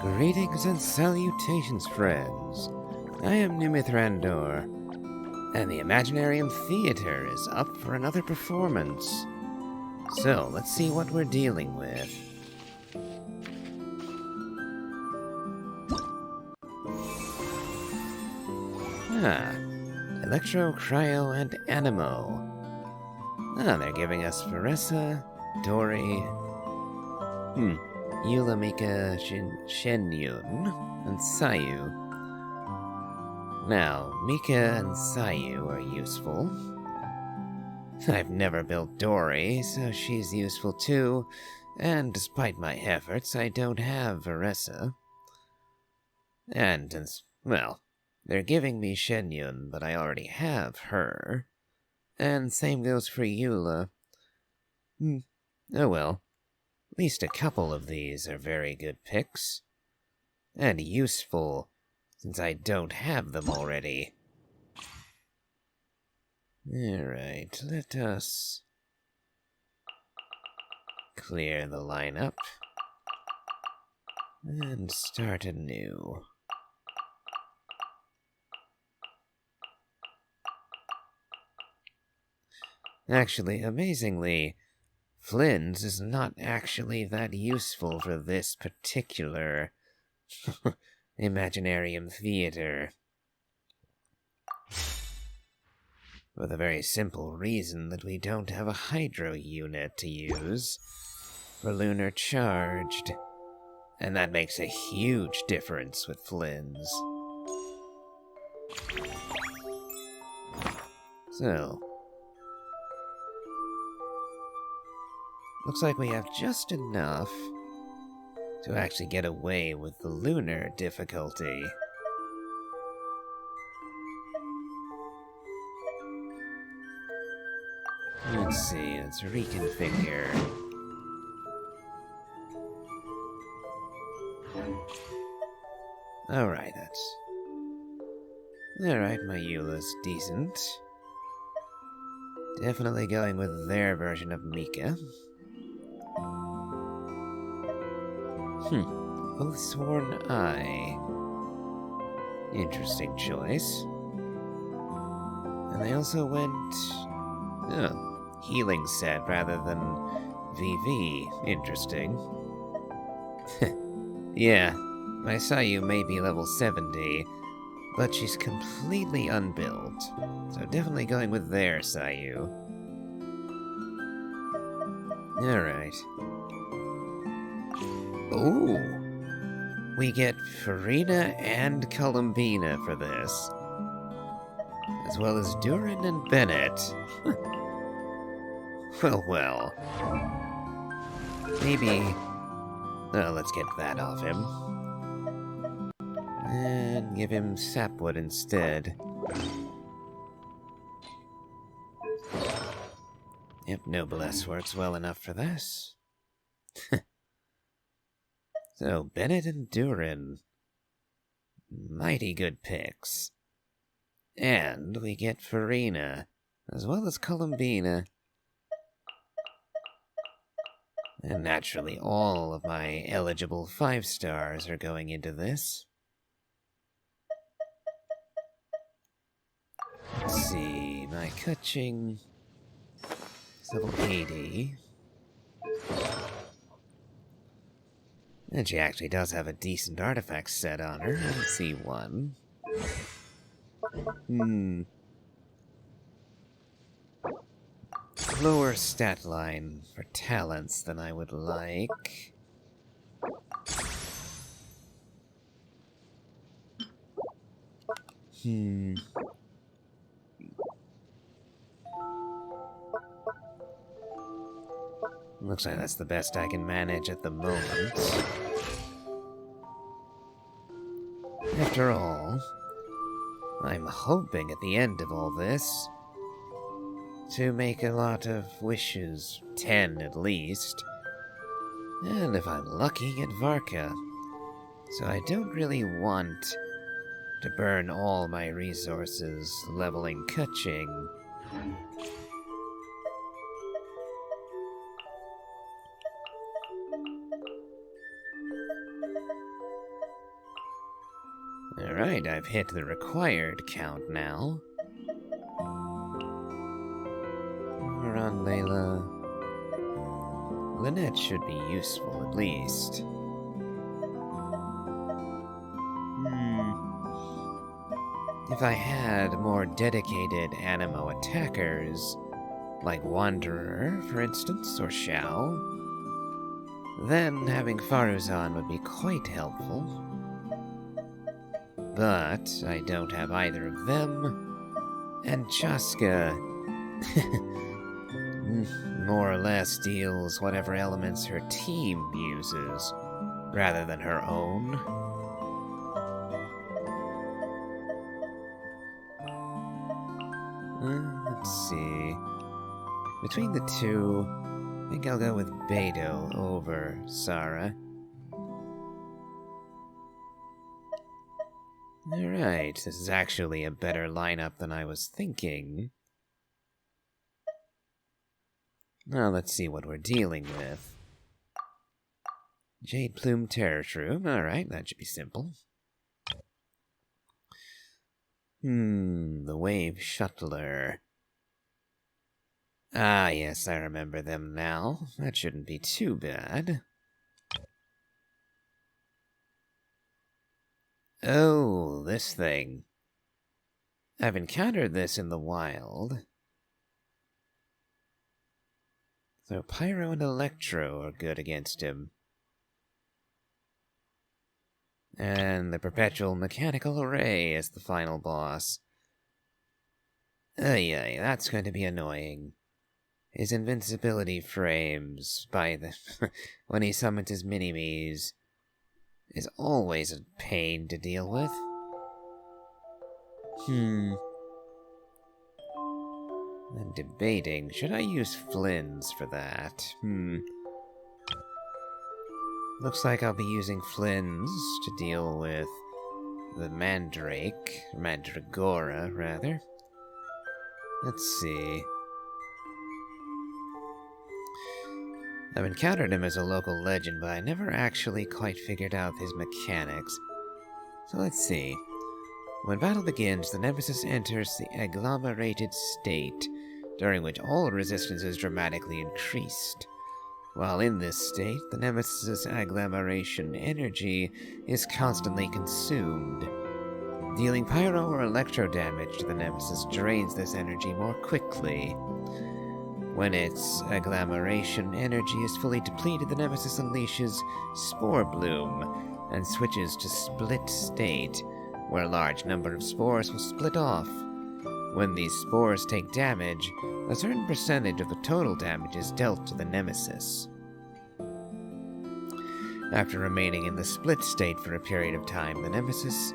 Greetings and salutations, friends. I am Numythrandor, and the Imaginarium Theater is up for another performance. So, let's see what we're dealing with. Electro, Cryo, and Animo. They're giving us Veressa, Dori, Eula, Mika, Shenyun, and Sayu. Now, Mika and Sayu are useful. I've never built Dori, so she's useful too, and despite my efforts, I don't have Veressa. And, well, they're giving me Shenyun, but I already have her. And same goes for Eula. Oh well. At least a couple of these are very good picks. And useful, since I don't have them already. Alright, let us clear the lineup and start anew. Actually, amazingly, Flynn's is not actually that useful for this particular Imaginarium Theater. For the very simple reason that we don't have a Hydro unit to use for Lunar Charged. And that makes a huge difference with Flynn's. So, looks like we have just enough to actually get away with the lunar difficulty. Let's see, let's reconfigure. Alright, Alright, my Eula's decent. Definitely going with their version of Mika. Oathsworn Eye. Interesting choice. And they also went... healing set rather than VV. Interesting. Yeah, my Sayu may be level 70, but she's completely unbuilt. So definitely going with their Sayu. Alright. Ooh! We get Farina and Columbina for this. As well as Durin and Bennett. Well. Maybe... Oh, let's get that off him. And give him Sapwood instead. Yep, Noblesse works well enough for this. So, Bennett and Durin. Mighty good picks. And we get Farina, as well as Columbina. And naturally, all of my eligible 5 stars are going into this. Let's see, my Kuching is level 80. And she actually does have a decent artifact set on her. Let's see one. Lower stat line for talents than I would like. Looks like that's the best I can manage at the moment. After all, I'm hoping at the end of all this to make a lot of wishes, 10 at least, and if I'm lucky, get Varka. So I don't really want to burn all my resources leveling Kuching. Alright, I've hit the required count now. We're on Layla. Lynette should be useful, at least. If I had more dedicated Animo attackers, like Wanderer, for instance, or Xiao, then having Faruzan would be quite helpful. But I don't have either of them, and Chaska more or less deals whatever elements her team uses, rather than her own. Let's see. Between the two, I think I'll go with Beidou over Sara. Alright, this is actually a better lineup than I was thinking. Now let's see what we're dealing with. Jade Plume Terror Shroom, alright, that should be simple. The Wave Shuttler. Ah, yes, I remember them now. That shouldn't be too bad. Oh, this thing. I've encountered this in the wild. So Pyro and Electro are good against him. And the Perpetual Mechanical Array is the final boss. Ay, that's going to be annoying. His invincibility frames by the when he summons his mini-me's is always a pain to deal with. I'm debating, should I use Flynn's for that? Looks like I'll be using Flynn's to deal with the Mandragora, rather. Let's see. I've encountered him as a local legend, but I never actually quite figured out his mechanics. So let's see. When battle begins, the Nemesis enters the agglomerated state, during which all resistance is dramatically increased. While in this state, the Nemesis' agglomeration energy is constantly consumed. Dealing pyro or electro damage to the Nemesis drains this energy more quickly. When its agglomeration energy is fully depleted, the Nemesis unleashes Spore Bloom and switches to Split State, where a large number of spores will split off. When these spores take damage, a certain percentage of the total damage is dealt to the Nemesis. After remaining in the Split State for a period of time, the Nemesis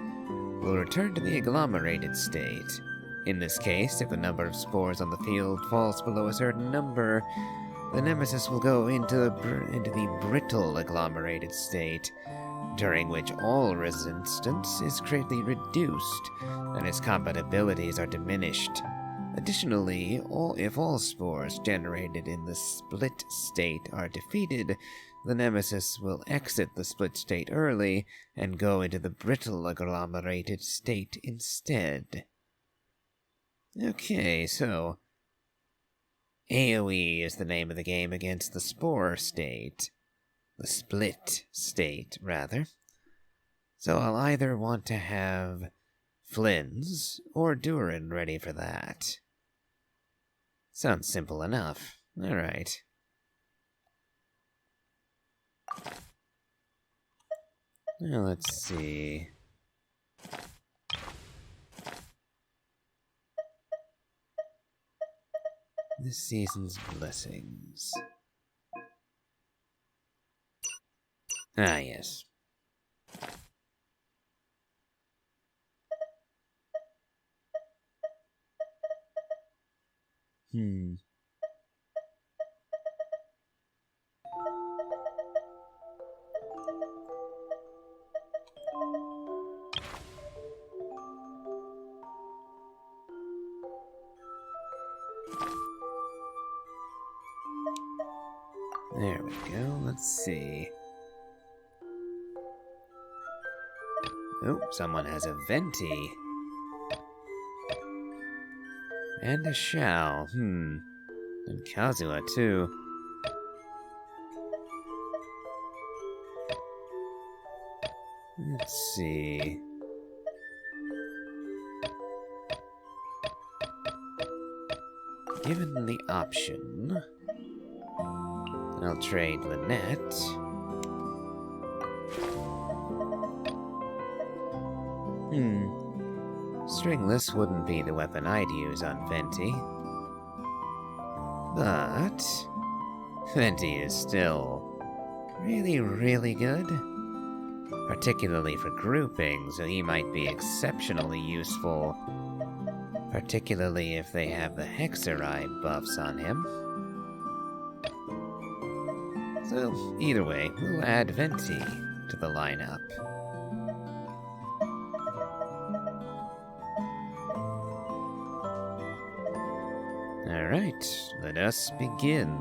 will return to the agglomerated state. In this case, if the number of spores on the field falls below a certain number, the Nemesis will go into the brittle agglomerated state, during which all resistance is greatly reduced, and its combat abilities are diminished. Additionally, if all spores generated in the split state are defeated, the Nemesis will exit the split state early and go into the brittle agglomerated state instead. Okay, so AoE is the name of the game against the spore state. The split state, rather. So I'll either want to have Flynn's or Durin ready for that. Sounds simple enough. Alright. Now let's see. This season's blessings. Ah, yes. There we go, let's see. Oh, someone has a Venti. And a Shao, And Kazuha, too. Let's see... Given the option, I'll trade Lynette. Stringless wouldn't be the weapon I'd use on Venti. But Venti is still really, really good. Particularly for grouping, so he might be exceptionally useful. Particularly if they have the Hexerai buffs on him. So, either way, we'll add Venti to the lineup. Alright, let us begin.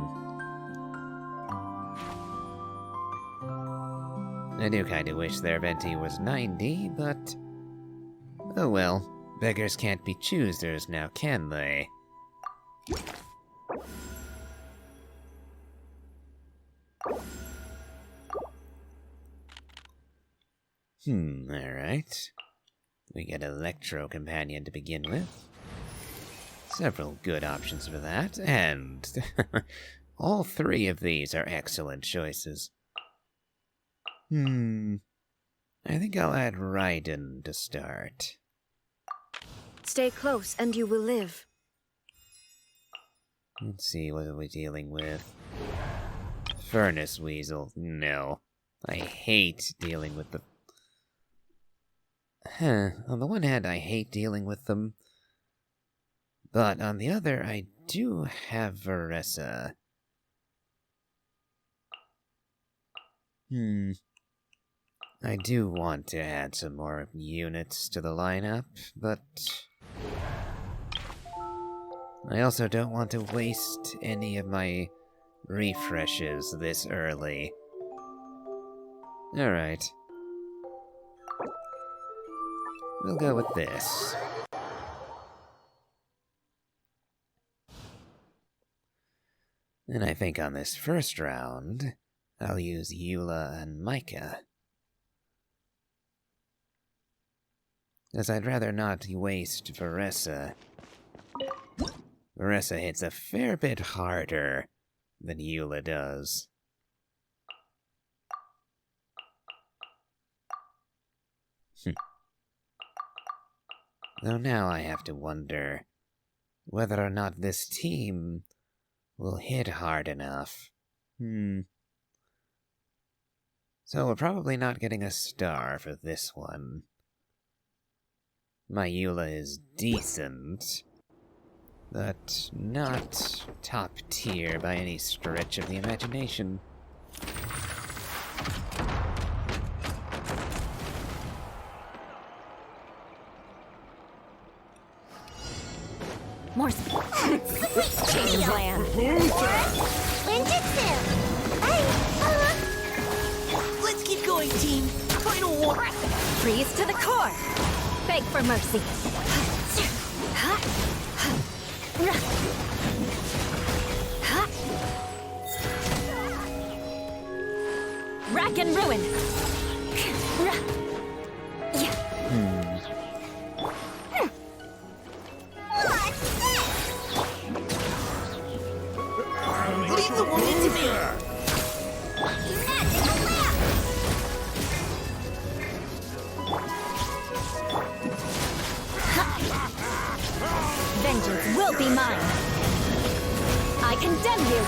I do kinda wish their Venti was 90, but... oh well. Beggars can't be choosers now, can they? Alright. We get Electro Companion to begin with. Several good options for that, and... all three of these are excellent choices. I think I'll add Raiden to start. Stay close and you will live. Let's see, what are we dealing with? Furnace Weasel. No. I hate dealing with the... On the one hand, I hate dealing with them. But on the other, I do have Veressa. I do want to add some more units to the lineup, but... I also don't want to waste any of my refreshes this early. Alright. We'll go with this. And I think on this first round, I'll use Eula and Micah. As I'd rather not waste Veressa. Veressa hits a fair bit harder than Eula does. Though now I have to wonder whether or not this team will hit hard enough. So we're probably not getting a star for this one. My Eula is decent, but not top tier by any stretch of the imagination. More chain land. Let's keep going, team. Final war. Freeze to the core. Beg for mercy. Rack and ruin. Leave the wounded to me. Vengeance will be mine. I condemn you.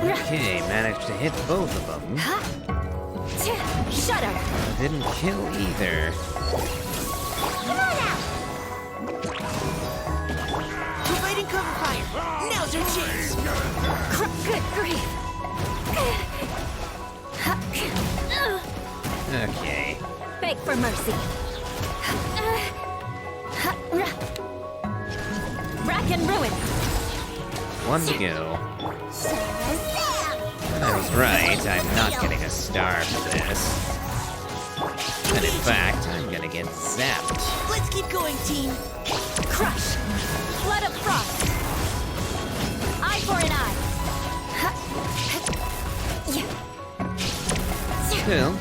Okay, managed to hit both of them. Shudder. Didn't kill either. Providing cover fire. Now's our chance. Good grief. Okay. Beg for mercy. Rack and ruin. One to go. I was right, I'm not getting a star for this. And in fact, I'm gonna get zapped. Let's keep going, team. Crush! Flood of frost! Eye for an eye! Still,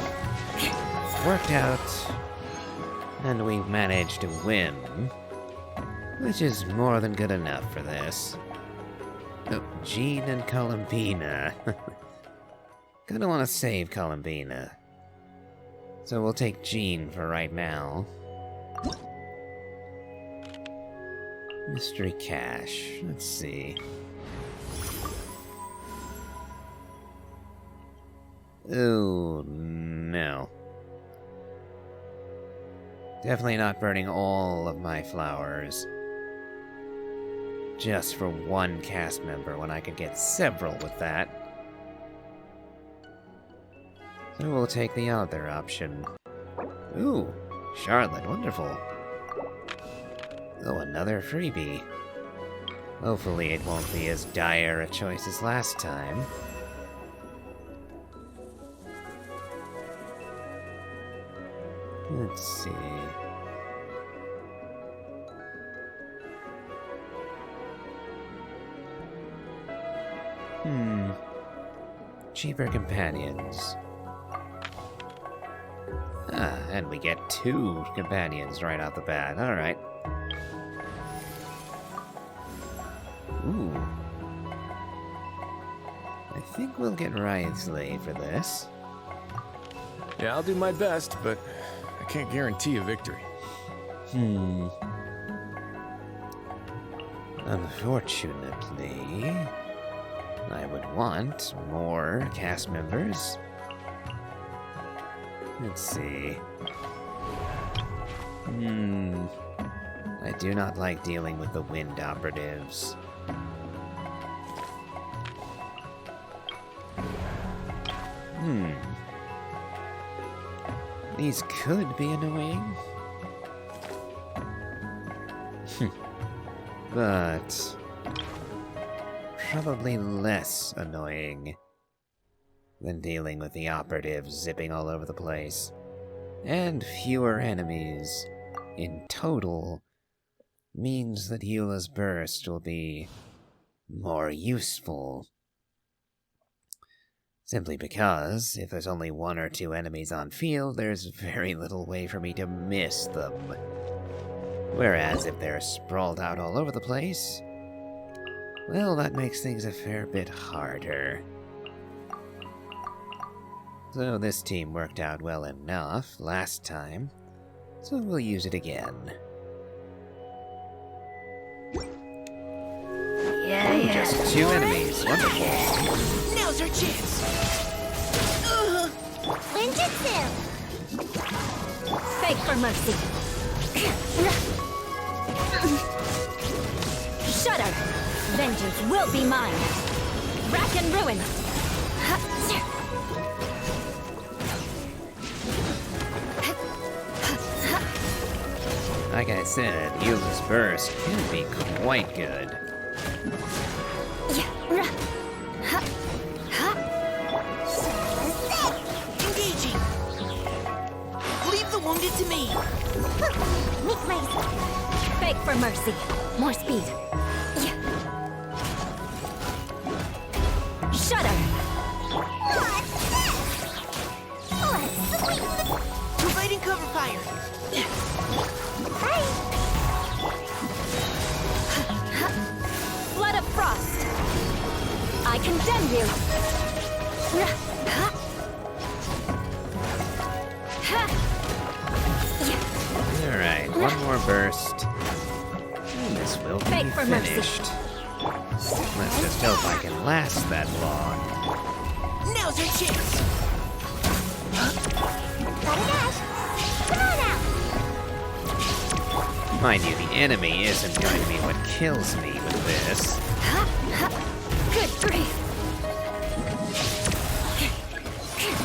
worked out. And we've managed to win. Which is more than good enough for this. Oh, Jean and Columbina. Gonna want to save Columbina. So we'll take Jean for right now. Mystery cache. Let's see. Oh, no. Definitely not burning all of my flowers. Just for one cast member when I could get several with that. So we'll take the other option. Ooh, Charlotte, wonderful. Oh, another freebie. Hopefully it won't be as dire a choice as last time. Let's see. Cheaper companions. Ah, and we get 2 companions right off the bat. Alright. Ooh. I think we'll get Wriothesley for this. Yeah, I'll do my best, but I can't guarantee a victory. Unfortunately, I would want more cast members. Let's see. I do not like dealing with the wind operatives. These could be annoying. But probably less annoying than dealing with the operatives zipping all over the place. And fewer enemies in total means that Eula's burst will be more useful. Simply because, if there's only 1 or 2 enemies on field, there's very little way for me to miss them. Whereas if they're sprawled out all over the place, well, that makes things a fair bit harder. So this team worked out well enough last time, so we'll use it again. Just 2 enemies, wonderful. Now's our chance. Ninjutsu! Beg for mercy. Shudder! Vengeance will be mine! Rack and ruin! Like I said, Eula's burst can be quite good. Engaging. Leave the wounded to me. Beg for mercy. More speed. Shudder! Providing cover fire. Flood of frost! I condemn you! Alright, 1 more burst. And this will be Beg for mercy. finished. Let's just hope I can last that long. Now's our chance. Come on out! Mind you, the enemy isn't going to be what kills me with this. Good grief!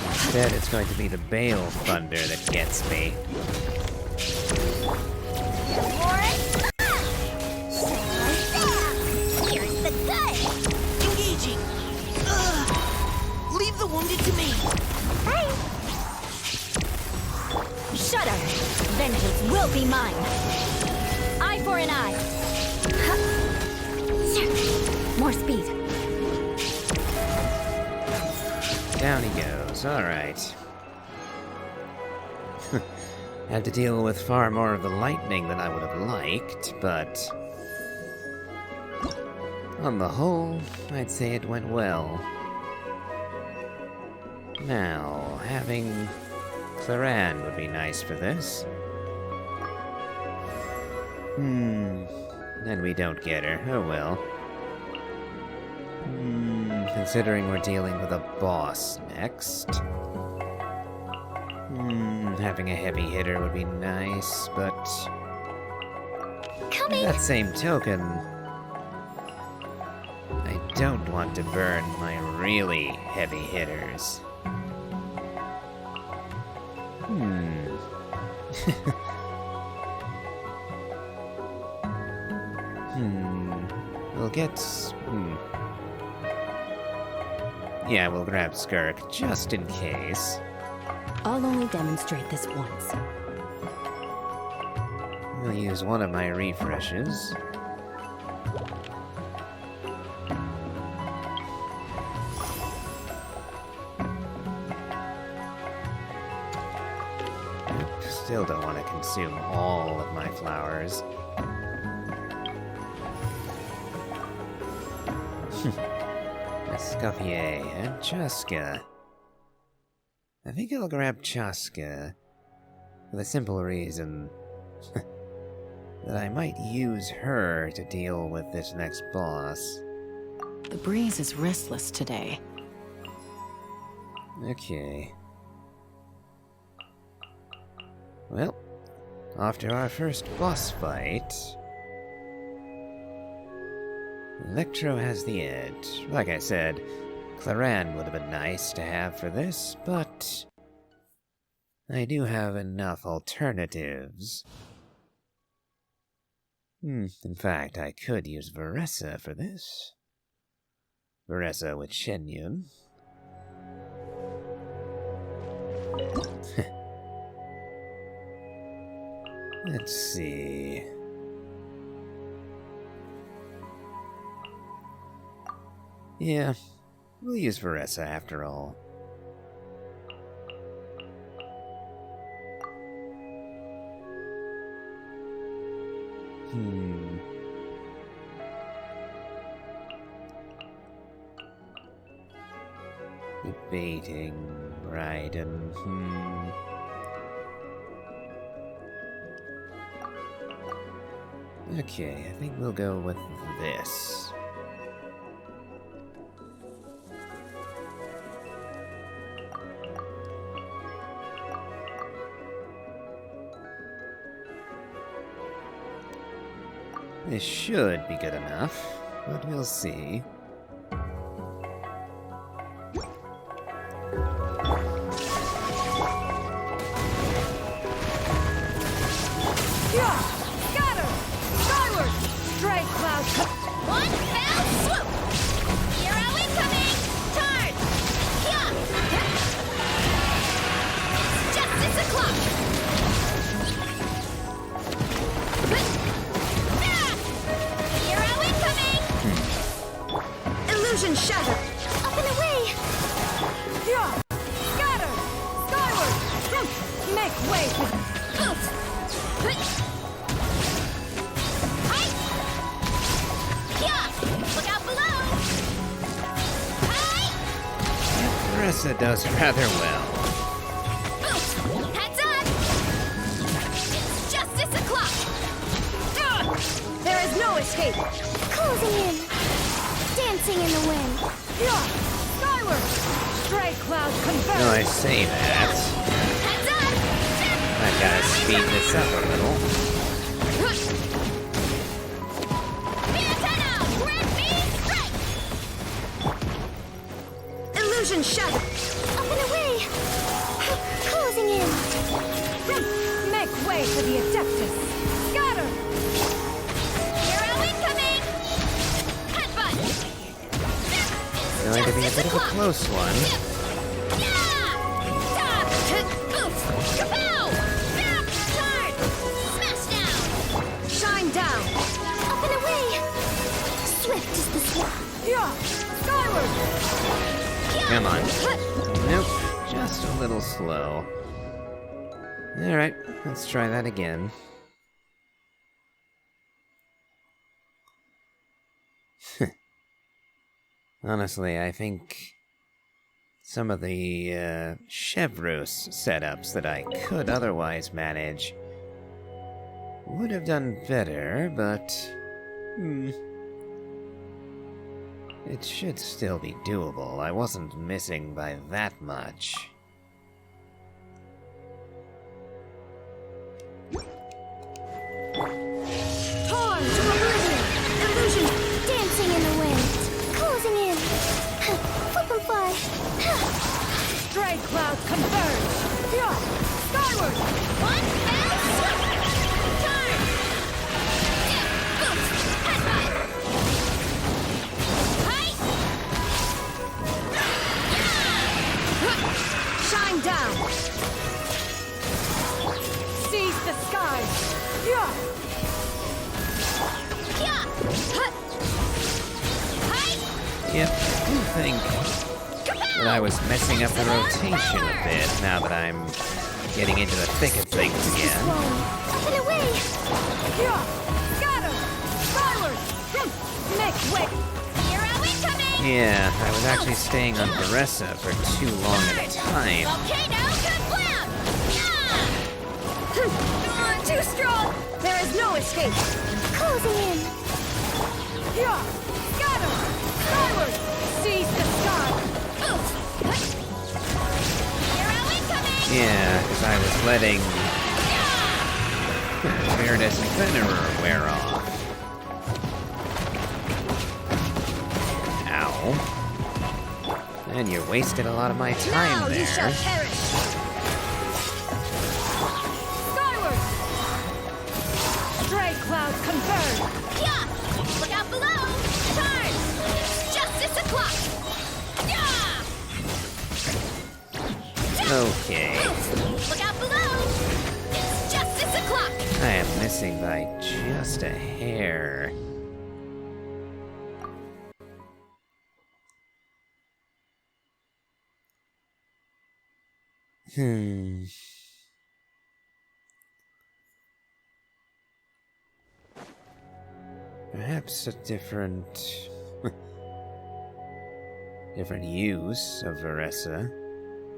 Instead, it's going to be the Bale Thunder that gets me. Here's the good! Engaging. will be mine. Eye for an eye. More speed. Down he goes, alright. Had to deal with far more of the lightning than I would have liked, but on the whole, I'd say it went well. Now, having Claran would be nice for this. And we don't get her, oh well. Considering we're dealing with a boss next. Having a heavy hitter would be nice, but Coming. by that same token, I don't want to burn my really heavy hitters. We'll get... Yeah, we'll grab Skirk, just in case. I'll only demonstrate this once. We'll use one of my refreshes. Still don't want to consume all of my flowers. Escoffier and Chaska. I think I'll grab Chaska for the simple reason that I might use her to deal with this next boss. The breeze is restless today. Okay. Well, after our first boss fight, Electro has the edge. Like I said, Claran would have been nice to have for this, but I do have enough alternatives. In fact, I could use Veressa for this. Veressa with Shenyun. Let's see. Yeah, we'll use Veressa after all. Debating, right, Okay, I think we'll go with this. This should be good enough, but we'll see. One fell swoop! Hero incoming! Charge! Yeah! Justice o'clock! Hero incoming! Illusion shatter! Up and away! Yeah! Scatter! Skyward! Make way for... Veressa does rather well. Heads up! It's justice o'clock! There is no escape! Closing in! Dancing in the wind! Yeah! Skyward! Stray cloud converge! No, I say that. Heads up! I've got to speed this up a little. Illusion shatter! Up and away! Closing in! Make way for the Adeptus! Scatter! Hero incoming! Headbutt! Going to be a bit of a close one. Yeah! Stop! Boost! Kapow! Charge! Yeah! Skyward! Come on. Nope, just a little slow. Alright, let's try that again. Honestly, I think some of the Chevros setups that I could otherwise manage would have done better, but it should still be doable. I wasn't missing by that much. Torn to oblivion. Illusion dancing in the wind. Closing in. Flip and fly. Stray cloud converge! Yeah! Skyward! One fell swoop. Turn. Boost. Headbutt. Height. Shine down! Seize the skies! Yeah! Yeah. Height. Yep, I do think that I was messing up the rotation a bit now that I'm getting into the thick of things again. Up and away. Yeah! Scatter! Skyward! Make way! Hero incoming. Yeah, I was actually staying on Veressa for too long at a time. Volcano kablam. Yeah. Too strong. There is no escape! Closing in. Yeah! Scatter! Skyward! Seize the sky! Boost. Hero incoming. Yeah, because I was letting Meredith and Venerer wear off. Ow. And you wasted a lot of my time Now there. you shall perish! Skyward! Stray clouds converge! Yeah. Look out below. Turn. It's justice o'clock. Yeah. Okay, Look out below. It's justice o'clock. I am missing by just a hair. Perhaps a different use of Veressa.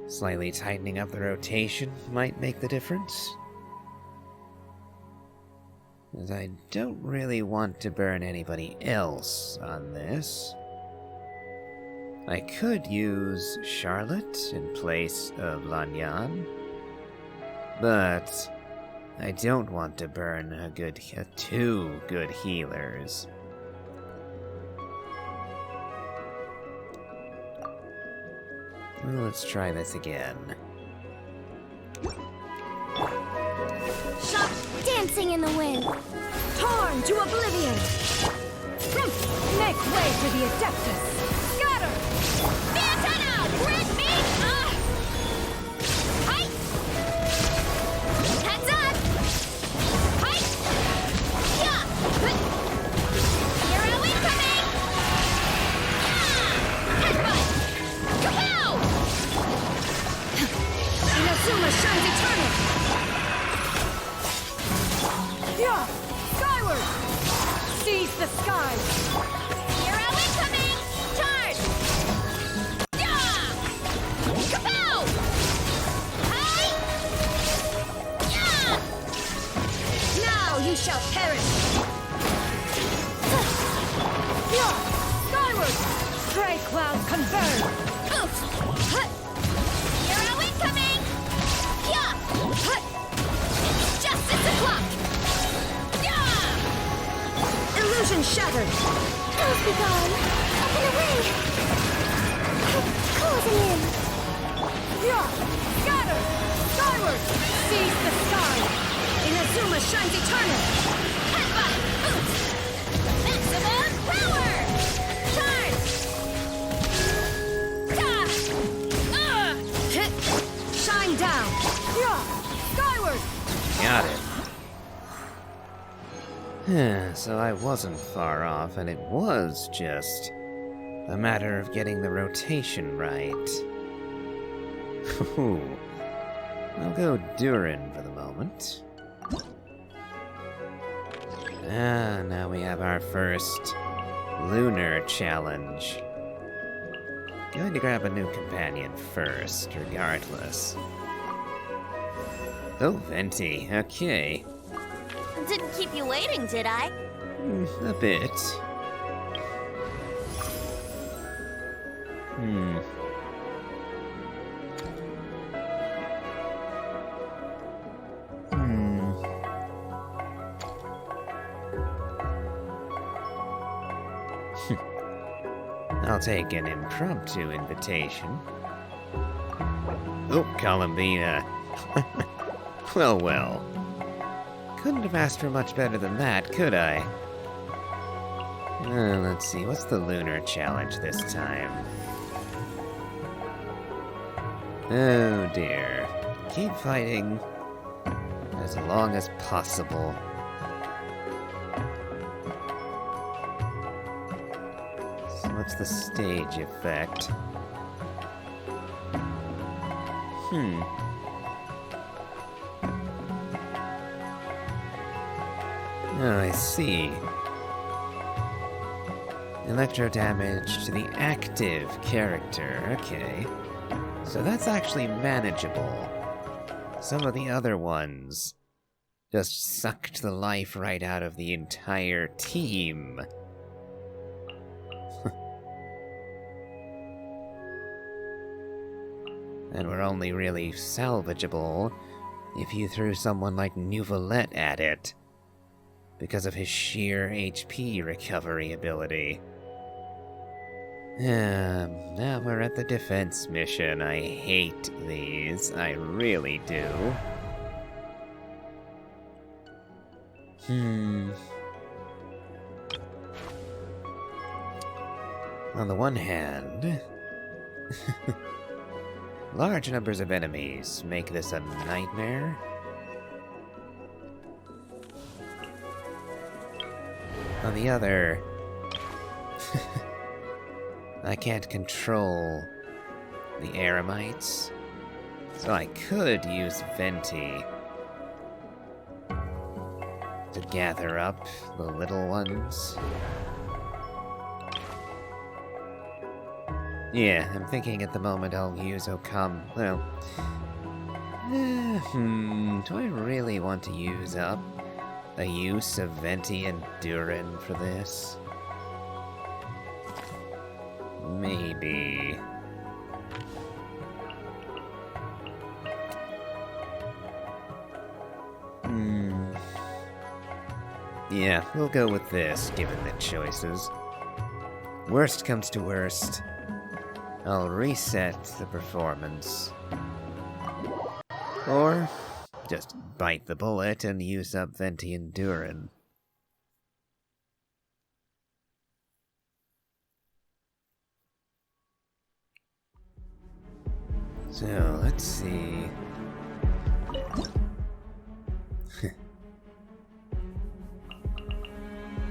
Slightly tightening up the rotation might make the difference. As I don't really want to burn anybody else on this. I could use Charlotte in place of Lanyan, but I don't want to burn two good healers. Well, let's try this again. Shot dancing in the wind. Torn to oblivion! Make way for the Adeptus! Scatter! Santana! Red meat! Height! Heads up! Height! Yeah! Hero incoming! Yeah! Headbutt! Kapow! Inazuma shines eternal! Yeah! Skyward! Seize the skies! Hero incoming! Charge! Yeah! Kapow! Hi! Yeah! Now you shall perish! Yeah! Skyward! Stray clouds converge! Oof! Hut! Hero incoming! Yeah! Hut! It's justice o'clock! Yeah! Illusion shattered! Earth be gone! Up and away! Closing in! Yeah! Scatter! Skyward! Seize the sky! Inazuma shines eternal! Headbutt! Boost! Maximum power! Charge! Hit! Shine down! Yeah! Skyward! Got it. So I wasn't far off, and it was just a matter of getting the rotation right. Ooh. I'll go Durin for the moment. Now we have our first lunar challenge. Going to grab a new companion first, regardless. Oh, Venti, okay. Didn't keep you waiting, did I? A bit. I'll take an impromptu invitation. Oh, Columbina. Well. Couldn't have asked for much better than that, could I? Let's see, what's the lunar challenge this time? Oh dear. Keep fighting as long as possible. So what's the stage effect? Oh, I see. Electro damage to the active character, okay. So that's actually manageable. Some of the other ones just sucked the life right out of the entire team. And were only really salvageable if you threw someone like Nuvolette at it, because of his sheer HP recovery ability. Now we're at the defense mission. I hate these. I really do. On the one hand, large numbers of enemies make this a nightmare. On the other, I can't control the Eremites, so I could use Venti to gather up the little ones. Yeah, I'm thinking at the moment I'll use well, do I really want to use up a use of Venti and Durin for this? Maybe. Yeah, we'll go with this, given the choices. Worst comes to worst, I'll reset the performance. Or just bite the bullet and use up Venti and Durin. So, let's see.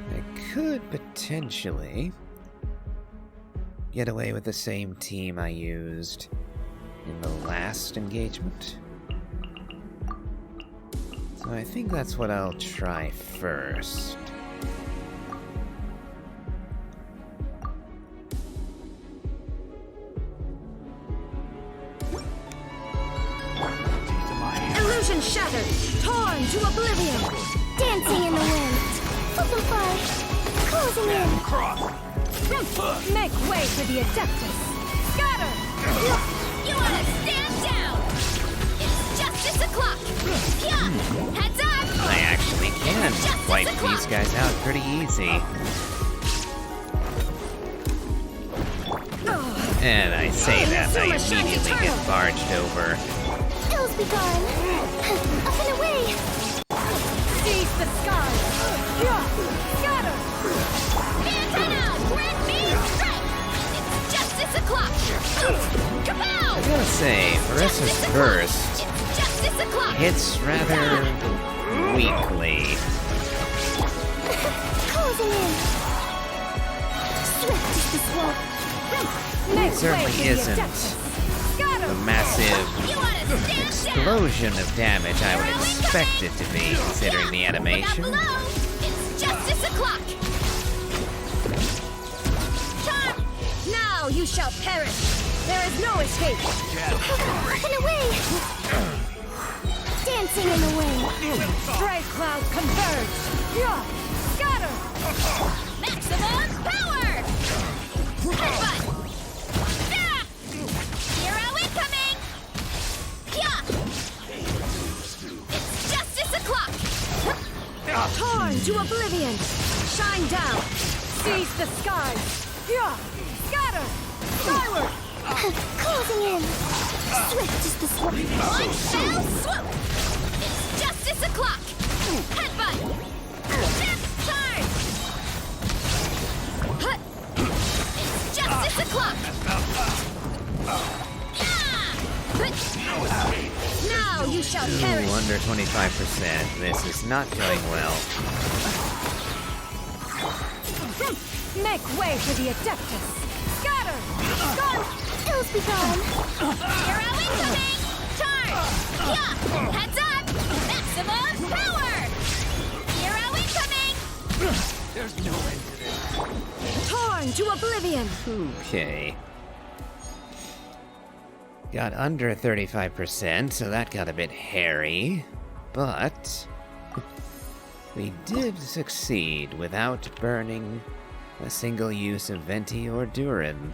I could potentially get away with the same team I used in the last engagement. So I think that's what I'll try first. Illusion shattered, torn to oblivion. Dancing in the wind. Fly. Closing in. Make way for the Adeptus. Scatter! You wanna stand down? It's justice o'clock. Yeah, heads up. I actually can wipe these guys out pretty easy. And I say that, I immediately get barged over. Ills be gone. Up and away. Seize the sky. Scatter! Antenna, grant me strike. It's justice o'clock. Kapow! I gotta say, Marissa's burst It's justice o'clock. hits rather weakly. Closing in. Swift is the swamp. Make certainly way for the isn't Adeptus. Scatter! the massive You wanna stand down? explosion of damage I would expect it to be, considering the Look out animation. below! It's justice o'clock! Time! Now you shall perish. There is no escape. And away! Dancing in the wind! Stray cloud converge. Yeah. Scatter! Maximum power! Headbutt! Ah! Hero incoming! Yeah! It's justice o'clock! Torn to oblivion. Shine down. Seize the skies. Yeah. Scatter. Skyward. Closing in! Swift is the swoop! One fell swoop! It's justice o'clock! Headbutt! Death charge! Hut! It's justice o'clock! Now you shall Ooh, perish. under 25%. This is not going well. Make way for the Adeptus. Scatter. Gone. Ills be gone! Hero incoming! Charge! Yeah! Heads up! Maximum power! Hero incoming! There's no end to this. Torn to oblivion. Okay. Got under 35%, so that got a bit hairy. But we did succeed without burning a single use of Venti or Durin.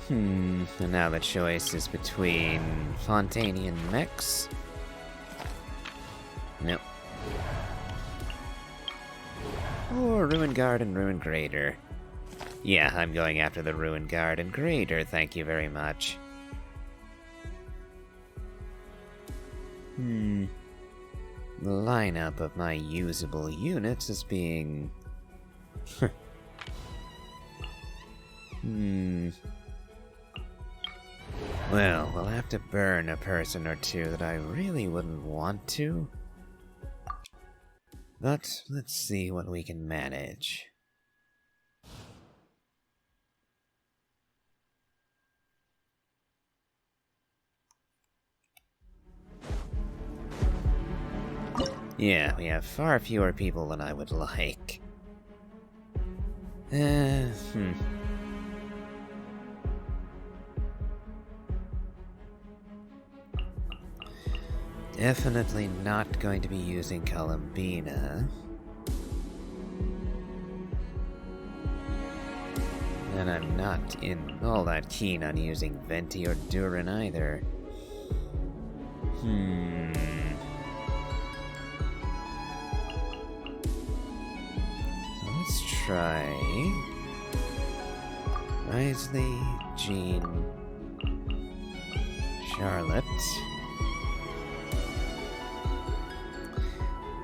And now the choice is between Fontanian mechs. Nope. Or Ruin Guard and Ruin Grader. Yeah, I'm going after the Ruin Guard and Grader, thank you very much. The lineup of my usable units is being... Well, we'll have to burn a person or two that I really wouldn't want to. But let's see what we can manage. Yeah, we have far fewer people than I would like. Definitely not going to be using Columbina. And I'm not all that keen on using Venti or Durin either. So let's try Wisely, Jean, Charlotte.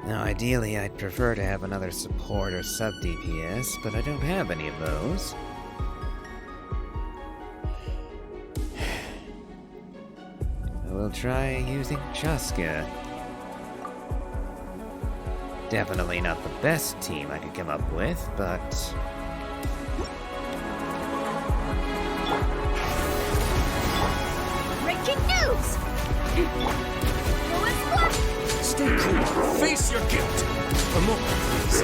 Now, ideally, I'd prefer to have another support or sub-DPS, but I don't have any of those. I will try using Chaska. Definitely not the best team I could come up with, but... Breaking news! Stay cool. Face your guilt. A moment, please.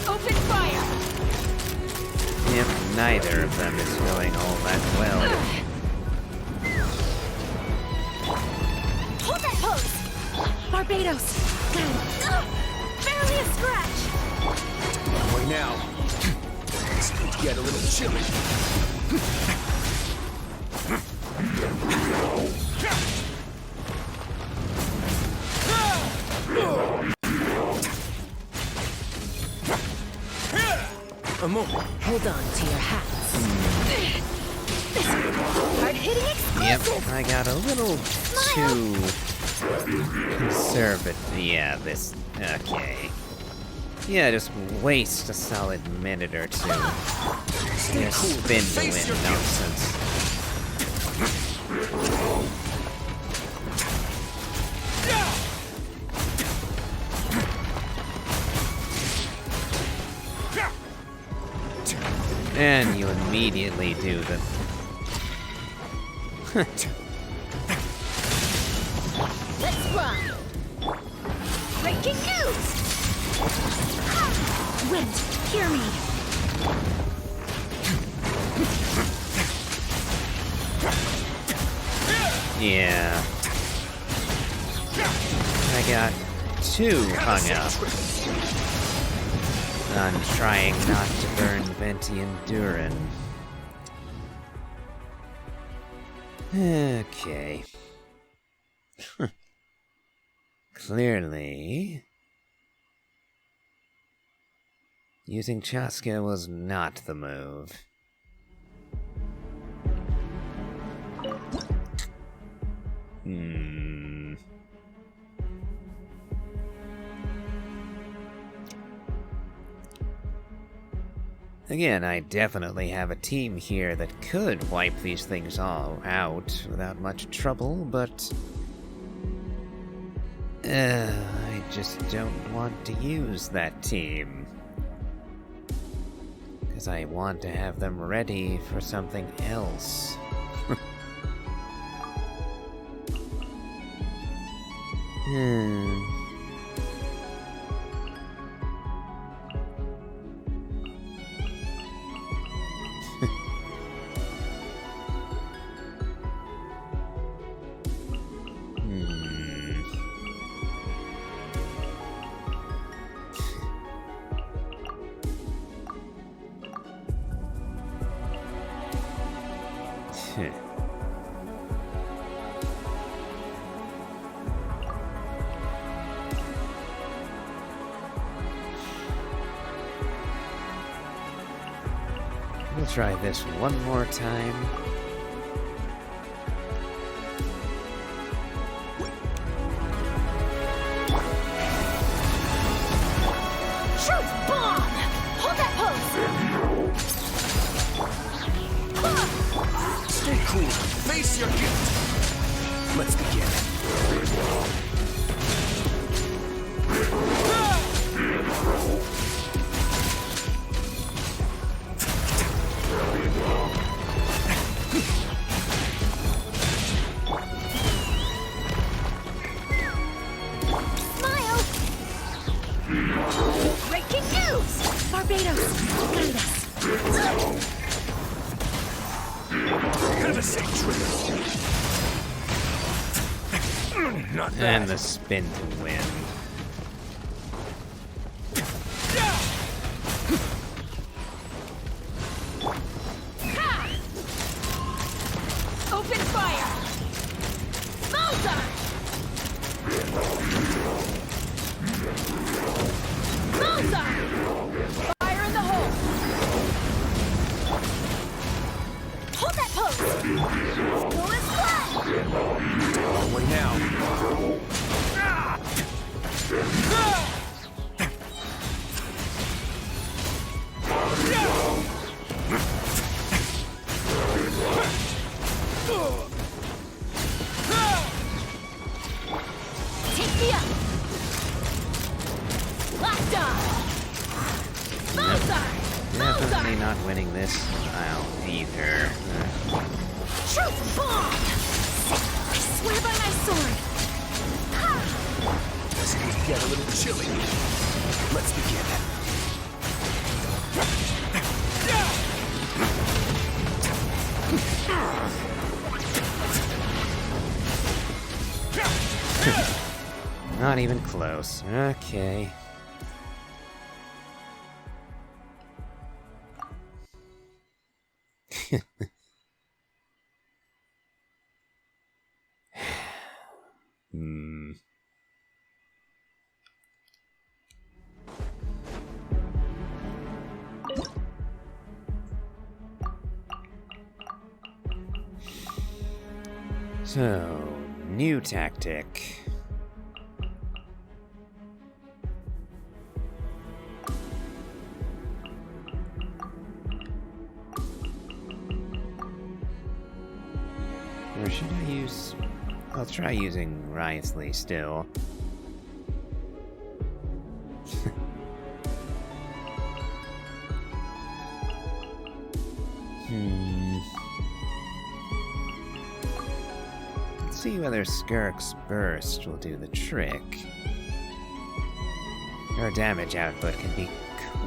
Open fire. Yep, neither of them is going all that well. Hold that pose! Barbados. Barely a scratch! Right now. It's going to get a little chilly. A moment. Hold on to your hats. Hard-hitting Yep, exclusive! I got a little too conservative. Yeah, this... Okay. Yeah, just waste a solid minute or two. Just spin to win nonsense. And you immediately do the... Let's run! Breaking news! Wind, hear me. Yeah. I got too hung up on trying not to burn Ventiendurin. Okay. Clearly, using Chaska was not the move. Again, I definitely have a team here that could wipe these things all out without much trouble, but... I just don't want to use that team. Because I want to have them ready for something else. We'll try this one more time. Shoot! Bomb! Hold that pose! Stay cool. Face your gift. Let's begin. Smile! Breaking news! Barbados, guide us. Have a safe trip. Not bad. And the spin to win. Open fire! Malzar! Malzar! Fire in the hole! Hold that pose! Go as planned! What now? Take me up! Locked on! Malzar! Definitely Malzar! not winning this. I'll either. Truth bomb! I swear by my sword. This could get a little chilly. Let's begin. Not even close. Okay. So, new tactic. Or should I use... I'll try using Wriothesley still. Let's see whether Skirk's Burst will do the trick. Her damage output can be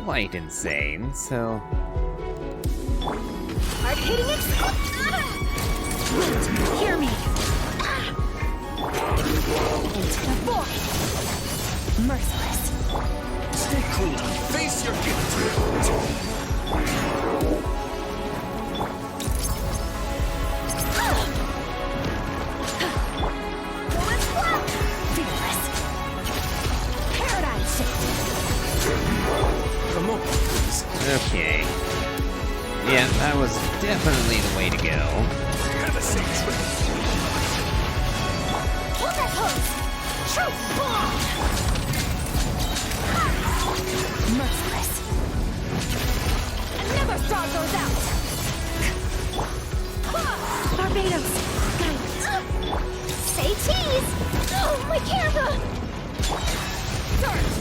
quite insane, so... Hard hitting Wait, hear me! Into the void! Merciless! Stay cool. Face your gift. Fearless! Paradigm shift! Come on, please. Okay. Yeah, that was definitely the way to go. Have a safe trip. Hold that pose! True bomb! Merciless! Never star goes out! Barbados! Guidance! Say cheese! Oh, my camera! Surge!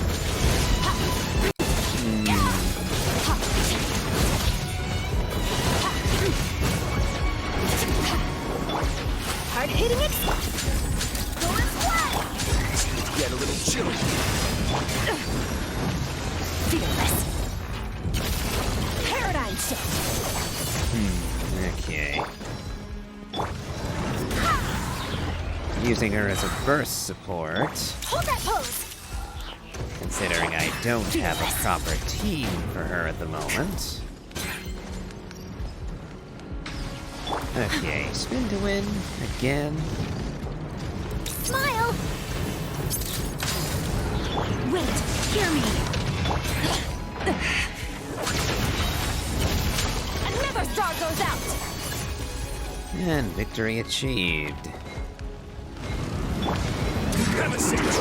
Hard hitting it! Going flat! Get a little chilly. Fearless! Paradigm shift! Okay. Using her as a burst support, Hold that pose! considering I don't have a proper team for her at the moment. Okay, spin to win, again. Smile! Wait, hear me! Another star goes out! And victory achieved. Have a safe trip.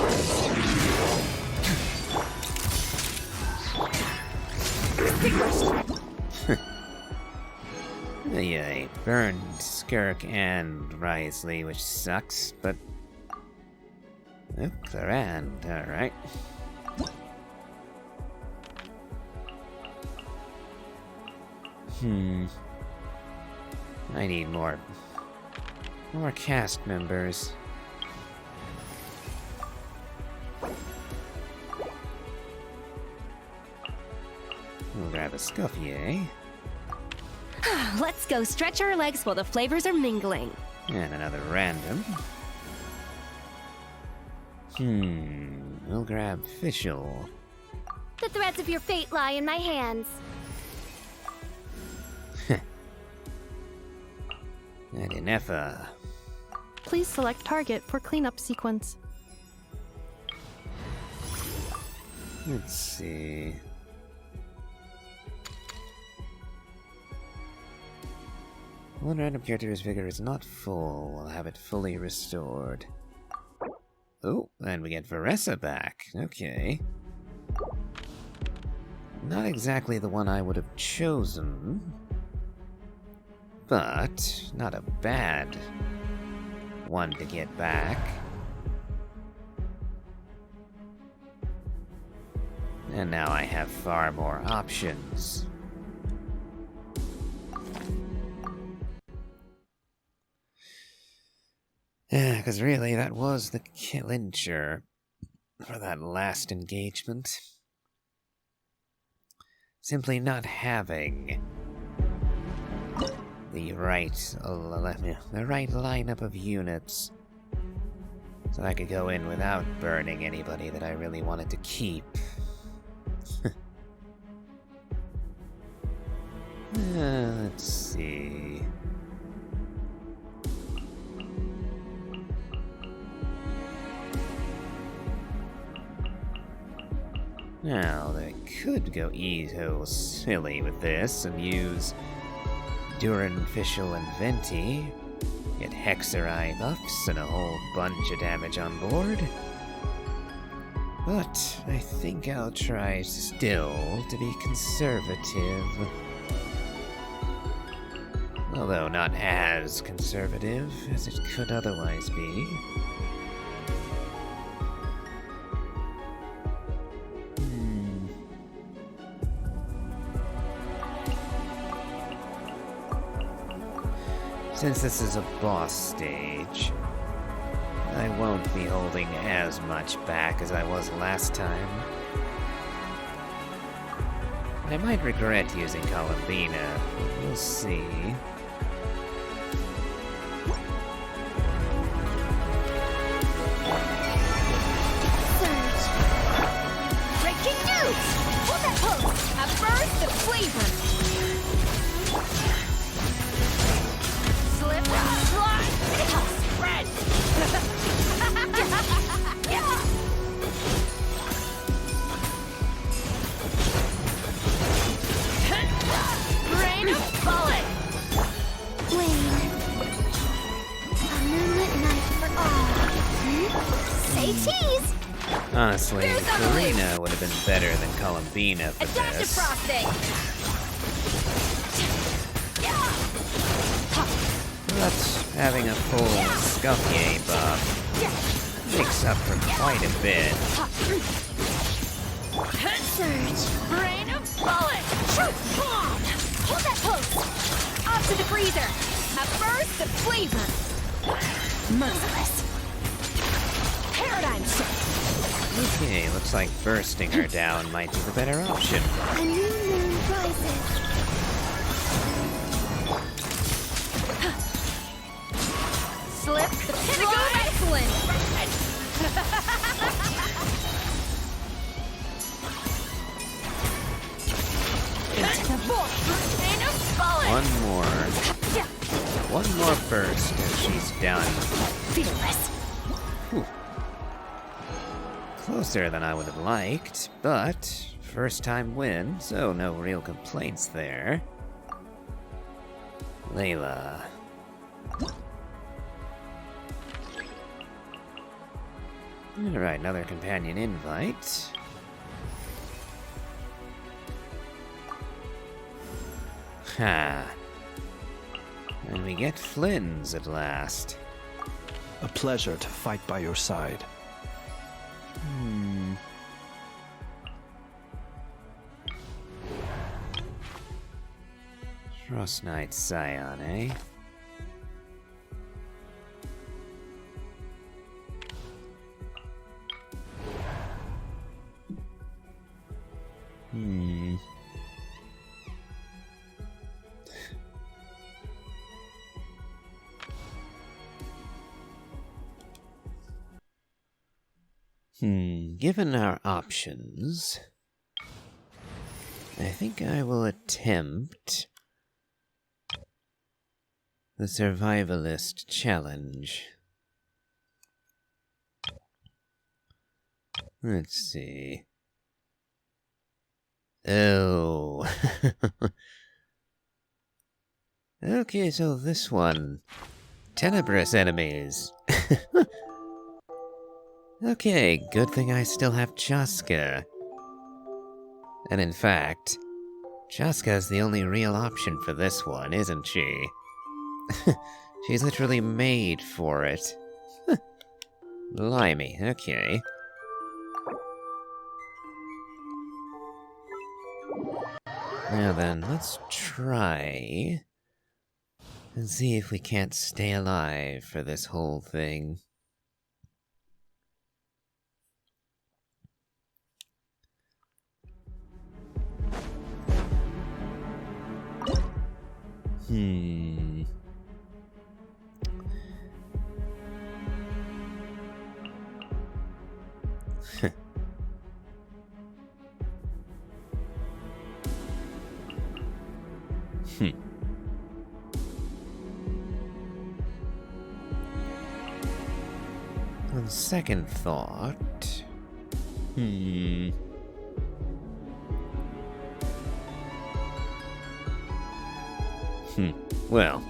Yeah, I burned Skirk and Wriothesley, which sucks, but... Oh, Clarand, alright. I need more cast members. We'll grab a Scuffier. Let's go stretch our legs while the flavors are mingling. And another random. We'll grab Fischl. The threads of your fate lie in my hands. And Inefa. Please select target for cleanup sequence. Let's see. One random character's vigor is not full. We'll have it fully restored. Oh, and we get Veressa back. Okay. Not exactly the one I would have chosen, but not a bad one to get back. And now I have far more options. Yeah, because really, that was the clincher for that last engagement. Simply not having the right lineup of units, so I could go in without burning anybody that I really wanted to keep. Let's see. Now, they could go ezo silly with this and use Duran, Fischl, and Venti, get Hexerai buffs and a whole bunch of damage on board. But I think I'll try still to be conservative. Although not as conservative as it could otherwise be. Since this is a boss stage, I won't be holding as much back as I was last time. I might regret using Columbina. We'll see. Surge. Breaking news! Hold that pose! A burst of flavor! Slip, slide, spread! Rain of bullet! Wayne. A moonlit night for all. Say cheese! Honestly, Karina would have been better than Columbina for Adaptive this. frosting! But having a full Scuffy buff makes up for quite a bit. Surge! Rain of bullet! Shoot! Hold that pose! Off to the freezer! A burst of flavor! Merciless! Paradigm shift! Okay, looks like bursting her down might be the better option. A new moon rises! Slip the pinnacle of excellence! Into the void! Rain of bullet! One more burst and she's done. Fearless! Whew. Closer than I would have liked, but first time win, so no real complaints there. Layla. Alright, another companion invite. Ha. And we get Flynn's at last. A pleasure to fight by your side. Frost Knight Scion, eh? Given our options, I think I will attempt the Survivalist Challenge. Let's see. Oh. Okay, so this one. Tenebrous enemies. Okay, good thing I still have Chaska. And in fact, Chaska is the only real option for this one, isn't she? She's literally made for it. Blimey, okay. Now then, let's try and see if we can't stay alive for this whole thing. On second thought, well,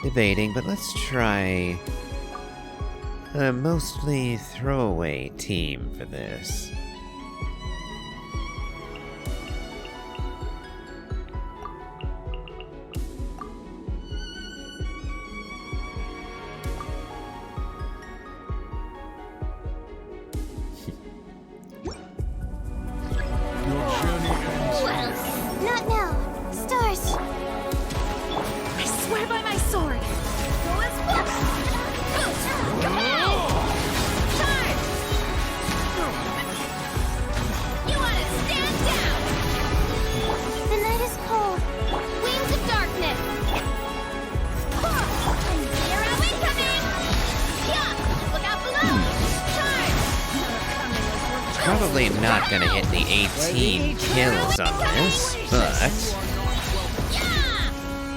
debating, but let's try a mostly throwaway team for this. obviously not gonna hit the 18 kills on this, but...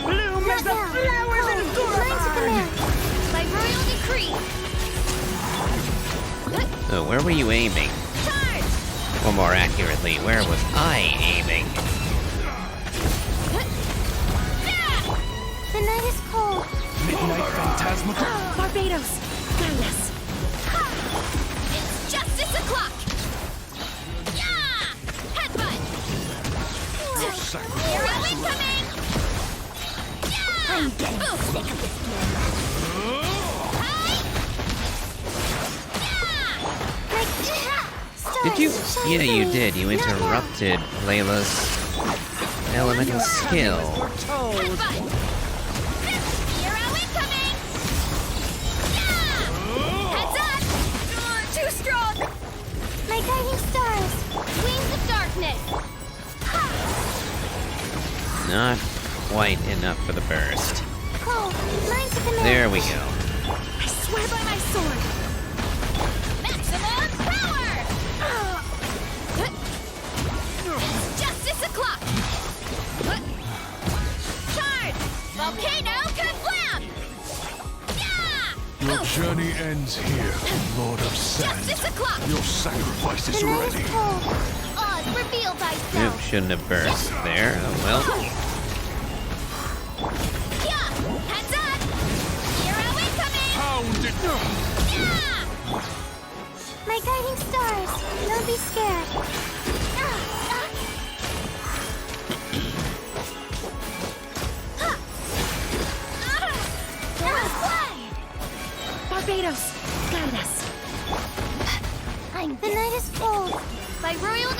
Bloom as the flowers in Gurman! By royal decree. Oh, where were you aiming? Charge! Or more accurately, where was I aiming? The night is cold. Midnight Phantasmical. Barbados, guide us. It's justice o'clock. Yeah! Headbutt. Hero incoming. Yeah! I'm getting sick of this game. Did you? Yeah, you did. You interrupted Layla's elemental skill. Headbutt. Hero incoming. Yeah! Heads up. Too strong. My guiding stars. Wings of darkness. Not quite enough for the burst. Cold. Lines of command. There we go. I swear by my sword. Maximum power. It's justice o'clock. Charge. Volcano kablam. Yeah! Your journey ends here, Lord of Sand. Justice o'clock. Your sacrifice is The night ready. is cold. Oz, reveal thyself. Nope, shouldn't have burst there. Oh well. Yeah! Heads up! Hero incoming! Pound it! Yeah! My guiding stars. Don't be scared. Barbados, guide us. The night is cold. By royal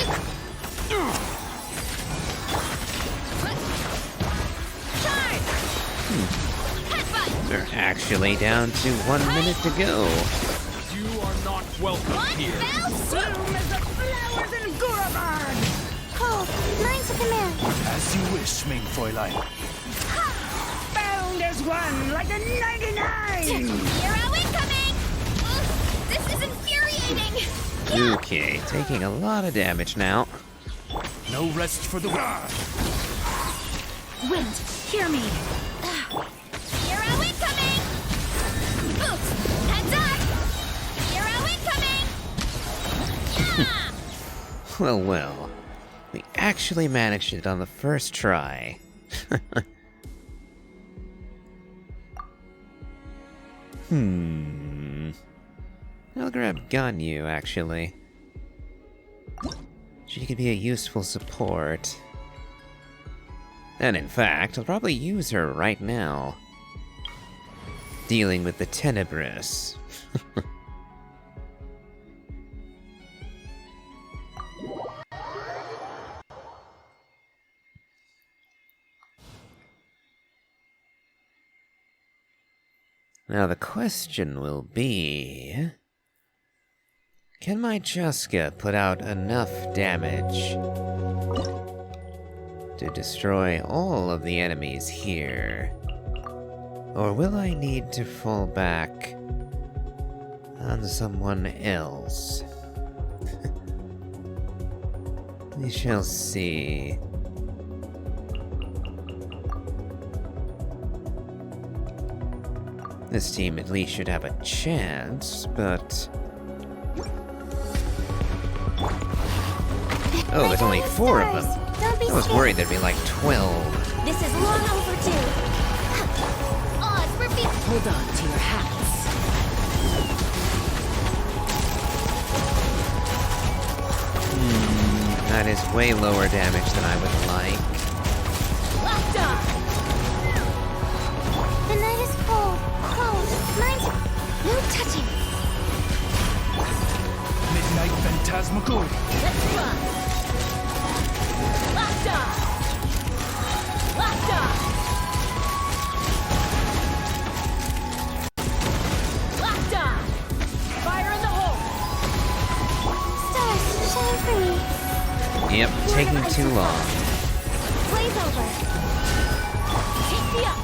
Charge! Headbutt! They're actually down to 1 minute to go. You are not welcome One here. fell swoop! Bloom as the flowers in Gurman! Cold. Lines of command. As you wish, Ming Fräulein. Bound as one, like a 99! Hero incoming! Ugh, this is infuriating! Yeah! Okay, taking a lot of damage now. No rest for the wicked. Wind, hear me. Hero incoming! Oops! Heads up! Hero incoming! Yeah! Well, well. We actually managed it on the first try. I'll grab Ganyu, actually. She could be a useful support. And in fact, I'll probably use her right now. Dealing with the Tenebrous. Now the question will be... Can my Juska put out enough damage to destroy all of the enemies here? Or will I need to fall back on someone else? We shall see. This team at least should have a chance, but... Oh, there's only 4 of them. Don't be I was scared. worried there'd be like 12. This is long overdue. Oz, reveal. Hold on to your hats. That is way lower damage than I would like. Locked on! The night is cold. Cold. Mine's... No touching. Midnight Phantasmical. Let's run! Locked on! Locked on! Locked on! Fire in the hole! Stars, shine for me. Yep, taking too long. Blaze over. Take me up!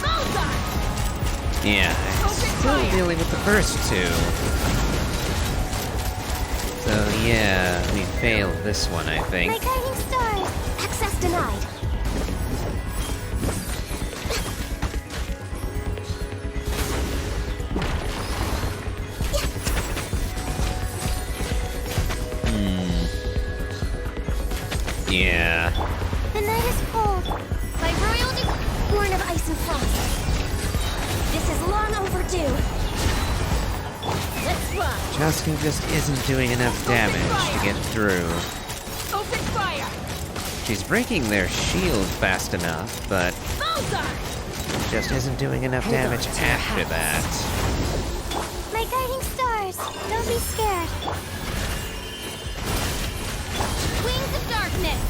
Bullseye! Yeah, I'm still dealing with the first 2. So yeah, we failed this one, I think. My guiding stars! Access denied. Yeah. The night is cold. My royalty, born of ice and frost. This is long overdue. Let's run. Joskin just isn't doing enough damage to get through. Open fire! She's breaking their shield fast enough, but Bullseye! just isn't doing enough damage after that. My guiding stars. Don't be scared. Wings of darkness.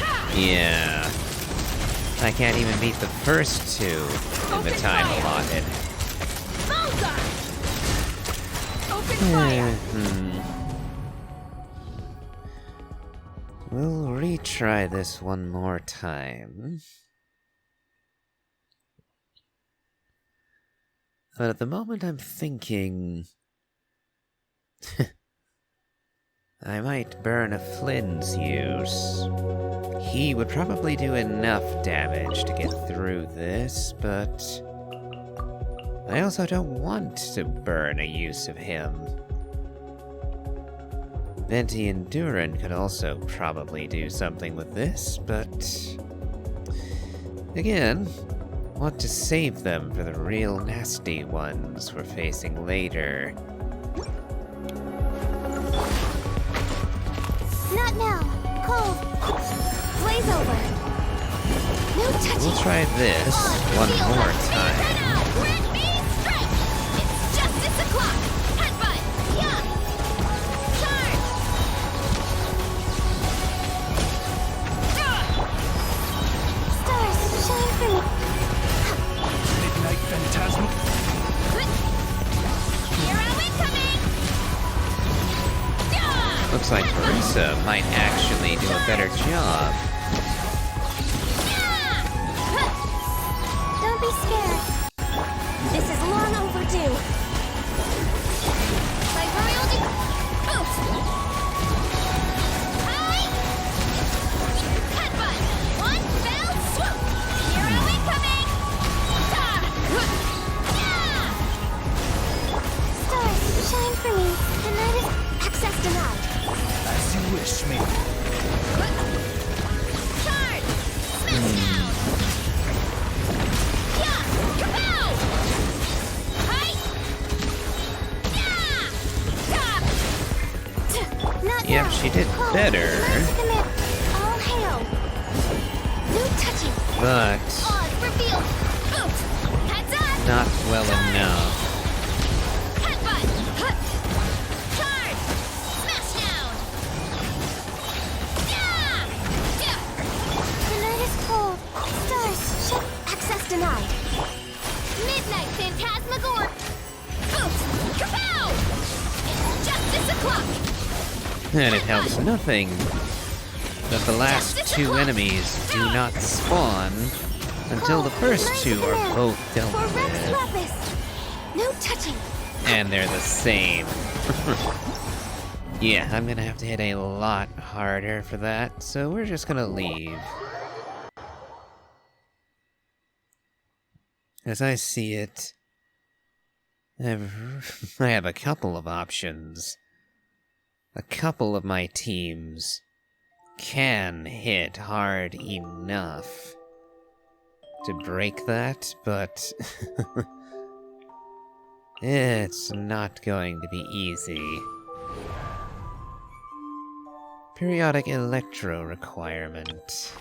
Ha! Yeah. I can't even beat the first two in the time allotted. Bullseye! Open fire! We'll retry this one more time. But at the moment I'm thinking... I might burn a Flynn's use. He would probably do enough damage to get through this, but... I also don't want to burn a use of him. Venti and Duran could also probably do something with this, but... Again, want to save them for the real nasty ones we're facing later. Not now. Cold. Blaze over. No touching. We'll try this one more time. Grant me strength. It's justice o'clock. Headbutt. Yeah. Charge. Stars, shine for me. Midnight Phantasmal. Hero incoming. Yeah. Looks like Marissa might actually do a better job. Don't be scared. This is long overdue. My royalty. Oops. Hi. Headbutt. One fell swoop. Hero incoming. Yeah. Stars, shine for me. The night is access denied. As you wish, me. Charge. Smash down. Yeah! Kapow! Hi! Yeah! Not Yep, now. she did Cold. better. Last commit. All hail. No touching. But Oz revealed. Boot. Heads up. not well enough. Headbutt. Huh. Charge. Smash down. Yeah! Yeah! The night is cold. Stars, shut. Access denied. Midnight Phantasmagor. Boot. Kapow! It's justice o'clock. And it helps nothing that the last two enemies do not spawn until the first two are both dealt For Rex with. Lapis. No touching. And they're the same. Yeah, I'm gonna have to hit a lot harder for that, so we're just gonna leave. As I see it, I have a couple of options. A couple of my teams can hit hard enough to break that, but it's not going to be easy. Periodic electro requirement.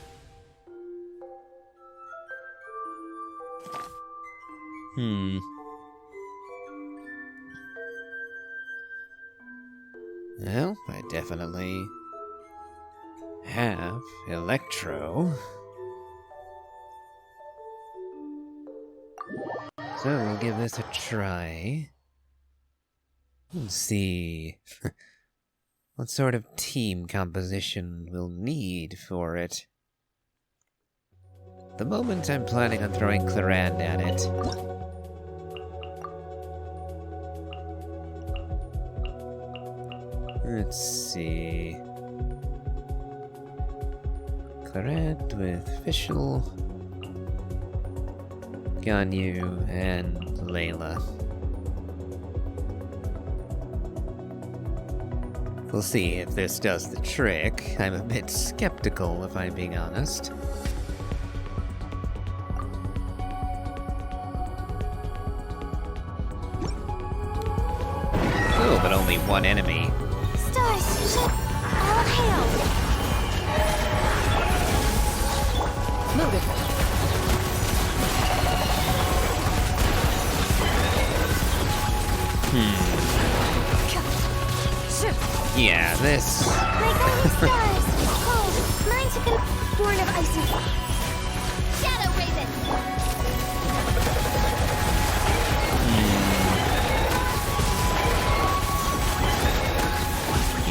Well, I definitely have electro. So we'll give this a try. Let's see what sort of team composition we'll need for it. At the moment, I'm planning on throwing Clarand at it. Let's see. Claret with Fischl, Ganyu, and Layla. We'll see if this does the trick. I'm a bit skeptical, if I'm being honest. Oh, but only one enemy. Stars, ship, all hail! Moving. Yeah, this... My golden stars! Cold, mine to born of icy... Shadow Raven!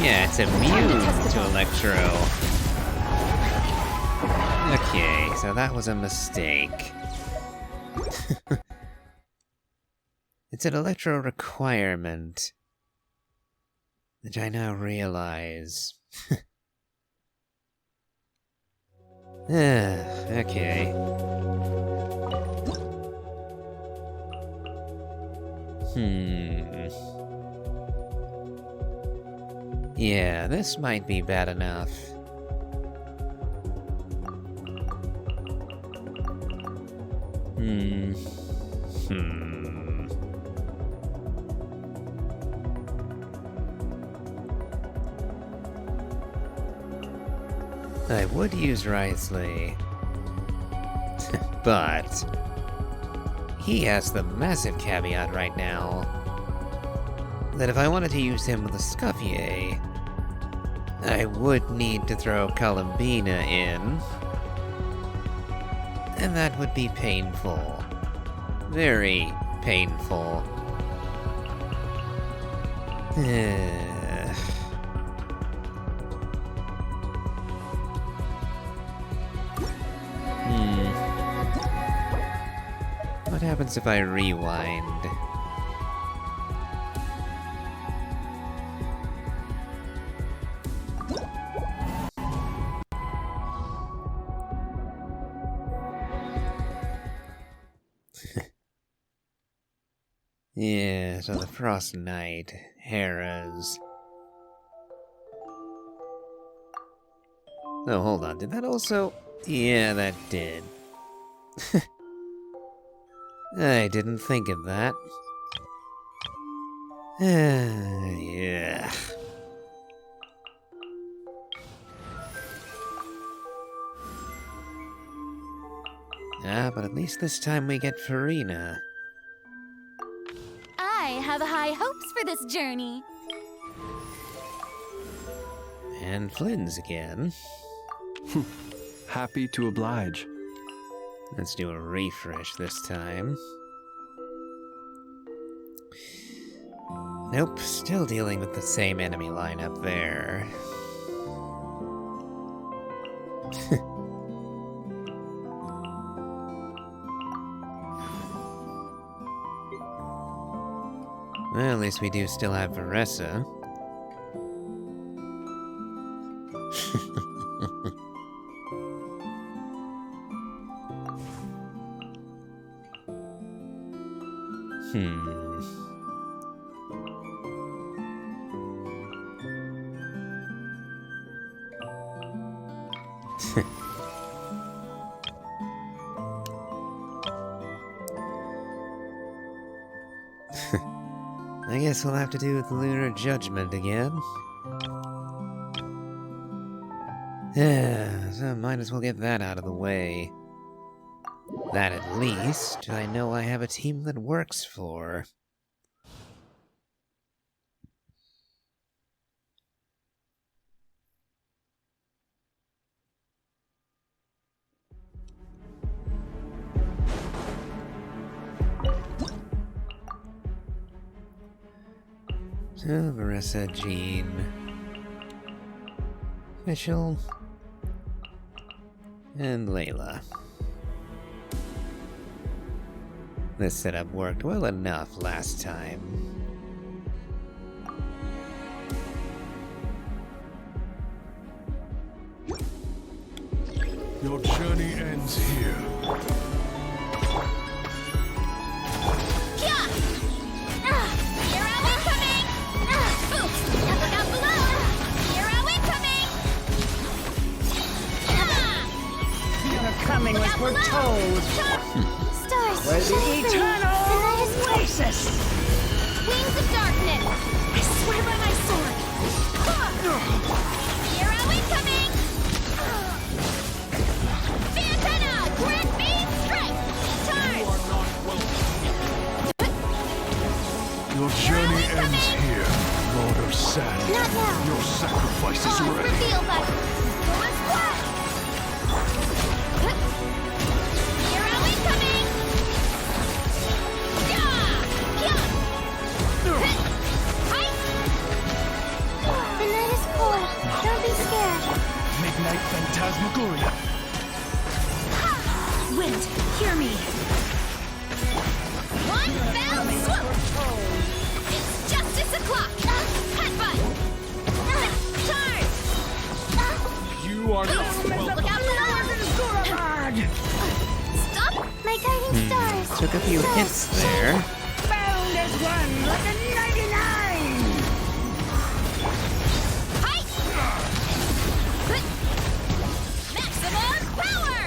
Yeah, it's immune to Electro. Okay, so that was a mistake. It's an Electro requirement, which I now realize. Okay. Yeah, this might be bad enough. I would use Wriothesley, but he has the massive caveat right now that if I wanted to use him with a Scuffier, I would need to throw Columbina in, and that would be painful. Very painful. What happens if I rewind? Yeah, so the Frost Knight, Hera's. Oh, hold on, did that also? Yeah, that did. I didn't think of that. Yeah. But at least this time we get Farina. I have high hopes for this journey. And Flynn's again. Happy to oblige. Let's do a refresh this time. Nope, still dealing with the same enemy lineup there. Well, at least we do still have Varessa. I guess we'll have to do with Lunar Judgment again. Yeah, so might as well get that out of the way. That at least I know I have a team that works for. So, Marissa, Jean, Fischl, and Layla. This setup worked well enough last time. Your journey ends here. Yeah! Hero incoming! Boost! Look out below! Hero incoming! Your coming was foretold. Stars, For the shine for me. eternal The night is close. oasis. Wings of darkness! I swear by my sword! Hero incoming! Fantana! Grant me strength! Charge! Your journey ends here, Lord of Sand. Not now! Your sacrifice is Pause ready. reveal button! Full squad! Hero incoming! Yeah! Yeah! The night is cold. Don't be scared. Midnight Phantasmagoria. Wind, hear me. One fell swoop! It's justice o'clock! Headbutt! Charge! You are not Look out below! Stop! My guiding stars! Took a few hits there. Bound as one like a 99. Height! Maximum power!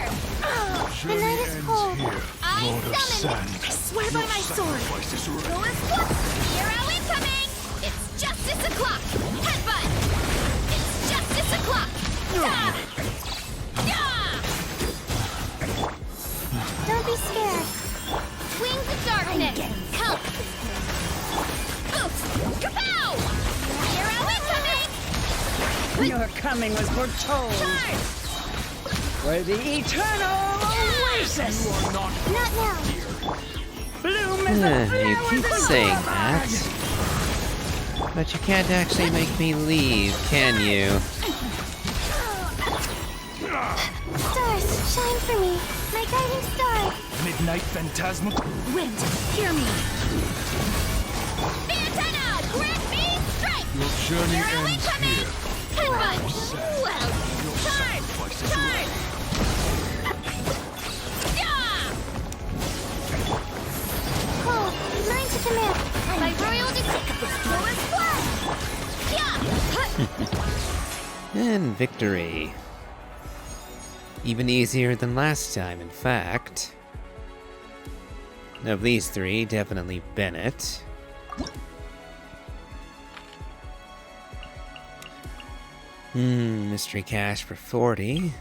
The night is cold. Here, I Lord of summon! Sand. I swear by my sword! Sacrifice is ready. Full squad! Hero incoming! It's justice o'clock! Headbutt! It's justice o'clock! Yeah! Don't be scared. Wings of darkness! Help! Boost! Kapow! Hero incoming! Your coming was foretold. Charge! For the eternal oasis. Not now! Bloom as the You flowers keep of saying Boulevard. that. But you can't actually make me leave, can you? Stars, shine for me. My guiding star. Midnight Phantasmagoria. Wind, hear me. Fantana, grant me strength! Your journey Hero ends incoming! here. Headbutt! Well, charge! Charge! Yeah! Oh, mine to command. My royal decree. Yeah! And victory. Even easier than last time, in fact. Of these three, definitely Bennett. Mystery cache for 40.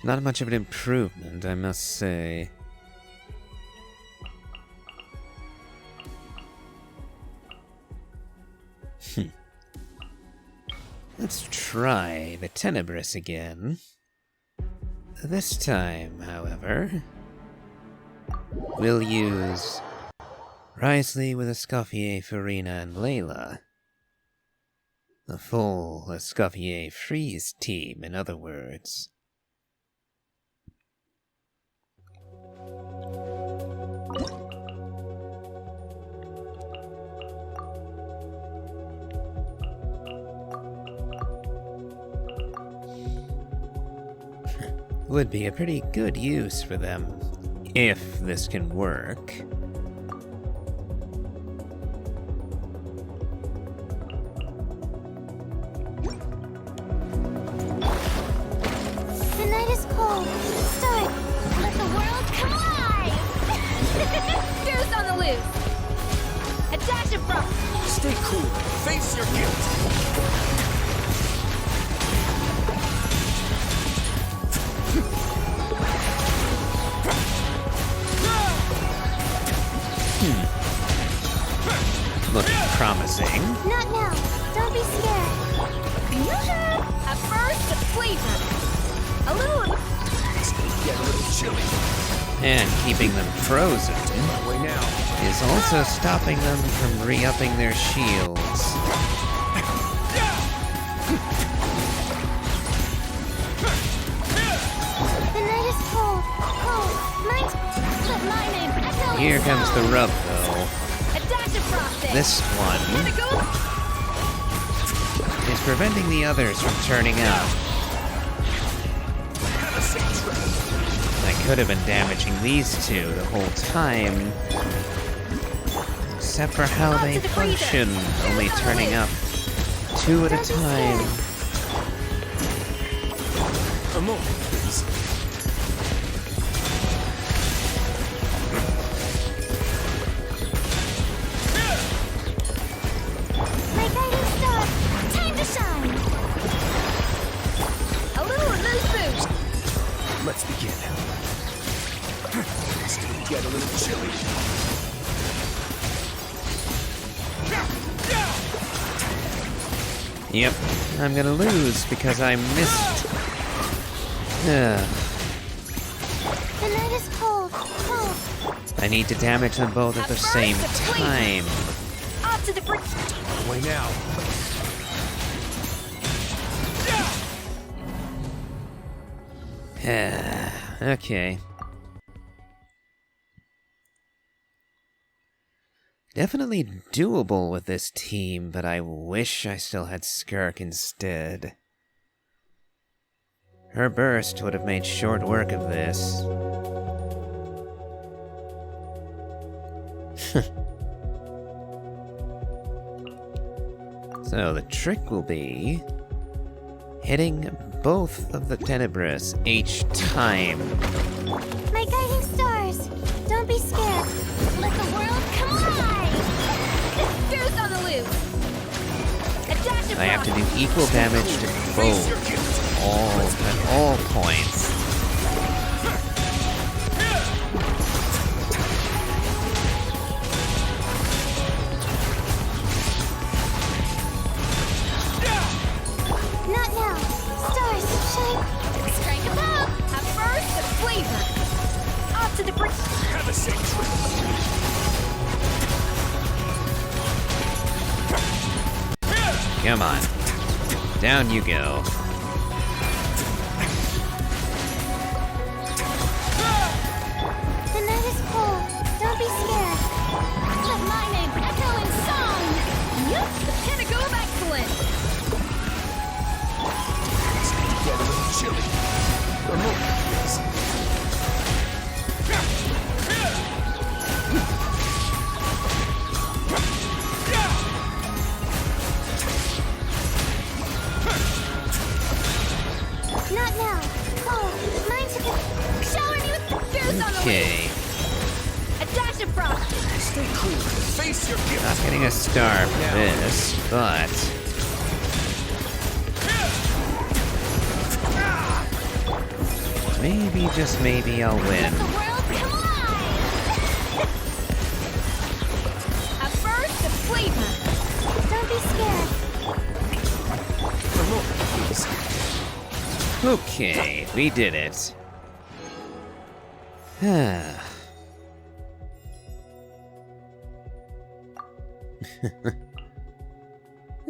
Not much of an improvement, I must say. Let's try the Tenebrous again. This time, however, we'll use Risley with Escoffier, Farina, and Layla. The full Escoffier Freeze team, in other words. Would be a pretty good use for them, if this can work. The night is cold. Start. Let the world come alive! Goose on the loose! A dash of frost! Stay cool. Face your guilt. Looking promising. Not now. Don't be scared. A burst of flavor. A little of Get a little chilly. And keeping them frozen Way now. is also stopping them from re-upping their shields. Mine's... Let my name echo Here in comes the song. rub, though. A dash of frosting. This one Tentacle. is preventing the others from turning up. I could have been damaging these two the whole time. Except for how they function, only turning up two at a time. A moment, please. My guiding star. Time to shine. A little loose boost. Let's begin. It's gonna get a little chilly. Yep, I'm gonna lose because I missed. The night is cold. Cold. I need to damage them both at the same time. Off to the bridge. Away now. Okay. Definitely doable with this team, but I wish I still had Skirk instead. Her burst would have made short work of this. So the trick will be hitting both of the Tenebris each time. My guiding stars. Don't be scared. Let the world collide. Goose on the loose. A dash of I have to do frosting. equal damage to both, at all points. Not now. Stars, shine. Let's crank 'em up. A burst of flavor. Off to the bridge. Have a safe trip. Come on. Down you go. The night is cold. Don't be scared. Let my name echo in song. Yup, the pinnacle of excellence. It's gonna get a little chilly. A moment, please. Not now. Oh, mine's a shower me with goose on the way. Okay. A dash of frost. Stay cool. Face your gift. Not getting a star for this, but maybe, just maybe, I'll win. The world collide. A burst of flavor. Don't be scared. A moment, please. Okay, we did it.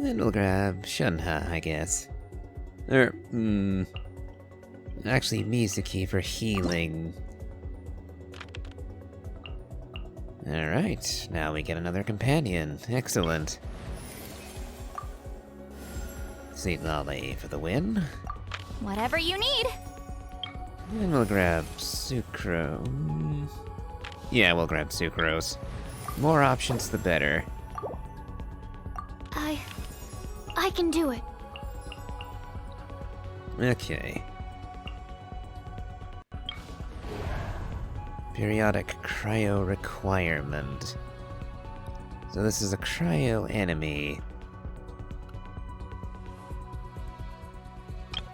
And we'll grab Shunha, I guess. Actually, Mizuki for healing. Alright, now we get another companion. Excellent. Sweet Lolly for the win. Whatever you need. And we'll grab Sucrose. Yeah, we'll grab Sucrose. More options, the better. I can do it. Okay. Periodic cryo requirement. So this is a cryo enemy.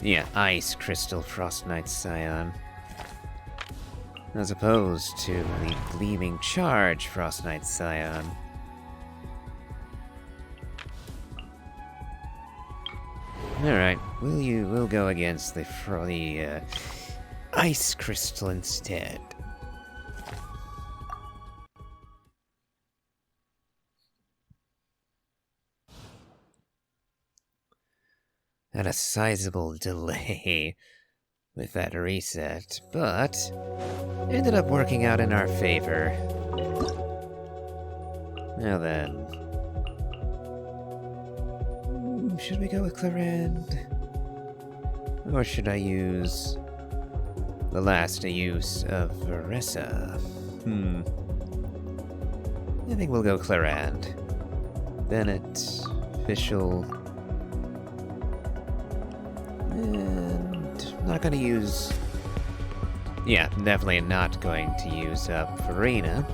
Yeah, Ice Crystal Frost Knight Scion. As opposed to the Gleaming Charge Frost Knight Scion. Alright, we'll go against the Ice Crystal instead. At a sizable delay. with that reset, but ended up working out in our favor. Now then, should we go with Clarend? Or should I use the last use of Veressa? I think we'll go Clarend. Bennett, Fischl, and not gonna use... Yeah, definitely not going to use up Farina,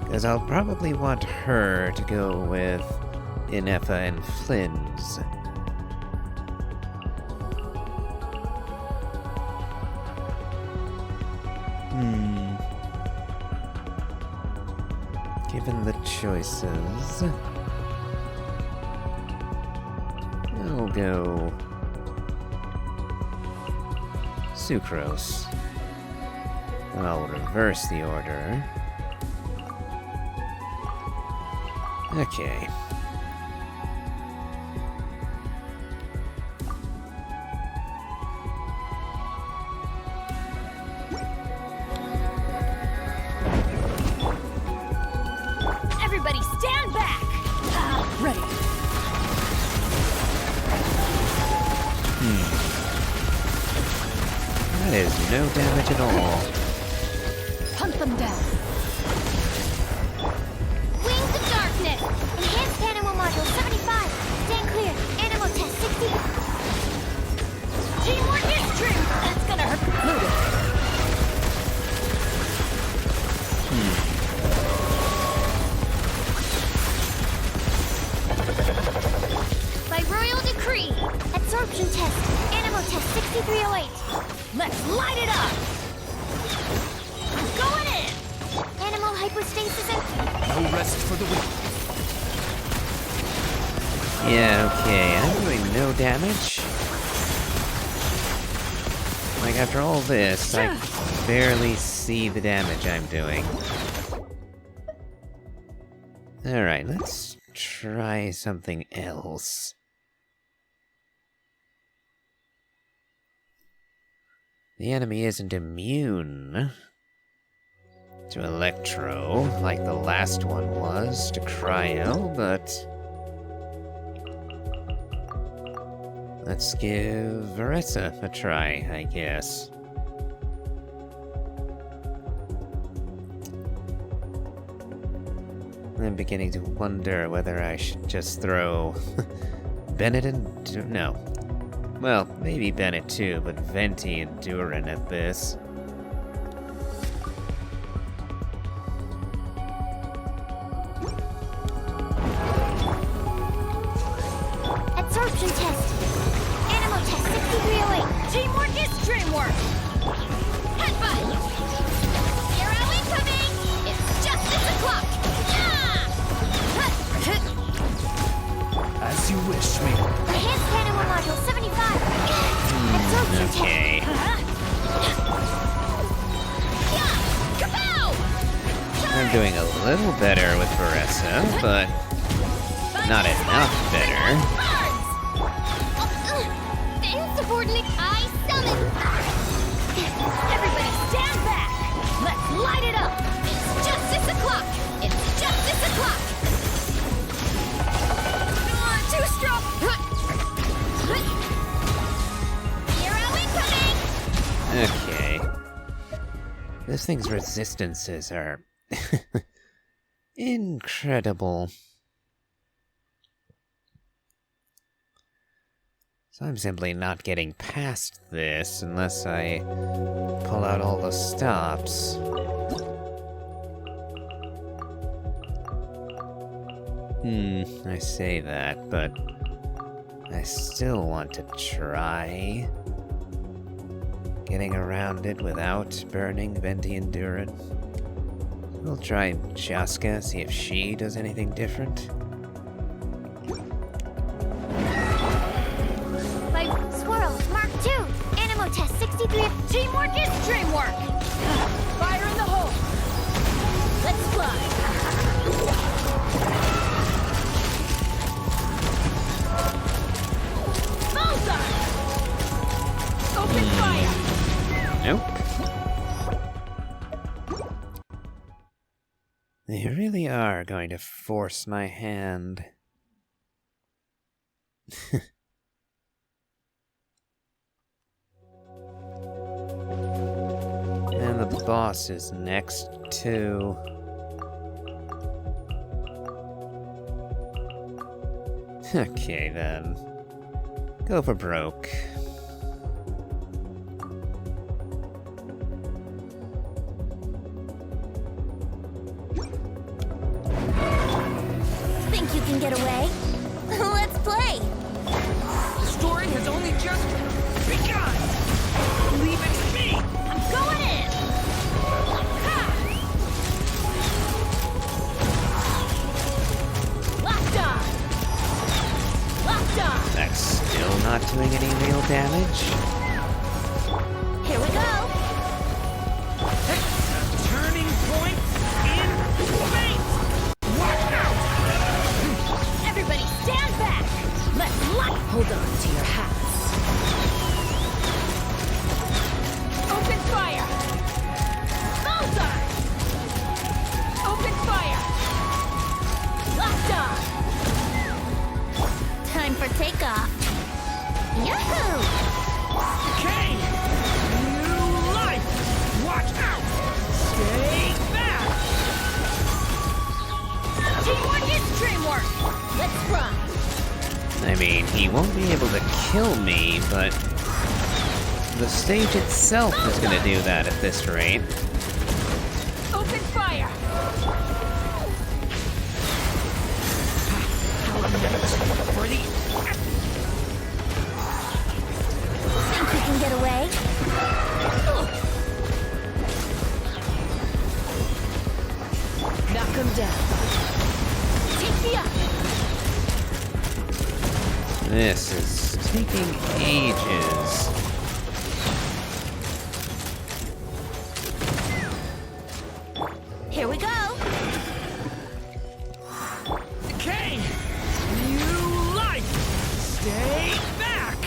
because I'll probably want her to go with Inefa and Flynn's. Given the choices, I'll go Sucrose. I'll reverse the order. Okay. Everybody stand back! Ready. That is no damage at all. Hunt them down. Wings of Darkness! Enhanced Animal Module 75! Stand clear! Animal Test 60! Teamwork is true! That's gonna hurt! Loaded. By royal decree! Absorption Test! Animal Test 6308! Let's light it up. I'm going in! Animal hypostasis and... No rest for the weak. Yeah, okay, I'm doing no damage. Like, after all this, I barely see the damage I'm doing. Alright, let's try something else. The enemy isn't immune to Electro, like the last one was to Cryo, but... let's give Veressa a try, I guess. I'm beginning to wonder whether I should just throw Bennett and... no. Well, maybe Bennett too, but Venti and Durin at this. Absorption Test! Animal Test 6308! Teamwork is dreamwork. Headbutt! Arrow incoming! It's justice o'clock! As you wish, me. Enhanced Animal Module 75! Absorption Okay. Test! Kapow! I'm doing a little better with Veressa, but not enough better. The insubordinate I summon! Everybody stand back. Let's light it up. It's justice o'clock! It's justice o'clock! Too strong. Arrow incoming! Okay. This thing's resistances are incredible. So I'm simply not getting past this unless I pull out all the stops. I say that, but I still want to try getting around it without burning Venti and Durin. We'll try Jaska, see if she does anything different. By Swirl, Mark II! Animal Test 63... Teamwork is dreamwork. Fire in the hole. Let's fly. Bullseye. Open Nope. They really are going to force my hand. And the boss is next, too. Okay, then. Go for broke. Think you can get away? Let's play! The story has only just begun! Leave it to me! I'm going in! Ha! Locked on! Locked on! That's still not doing any real damage. Here we go! Turning point in fate! Watch out! Everybody stand back! Let's lock! Hold on to your hats. Open fire! Bullseye! Open fire! Locked on! Time for takeoff! Yahoo! Okay! New life! Watch out! Stay back! Teamwork is dreamwork! Let's run! I mean, he won't be able to kill me, but the stage itself is going to do that at this rate. Open fire! For the... Think you can get away? Knock 'em down. Take me up! This is taking ages. Here we go! Decay! New life! Stay back!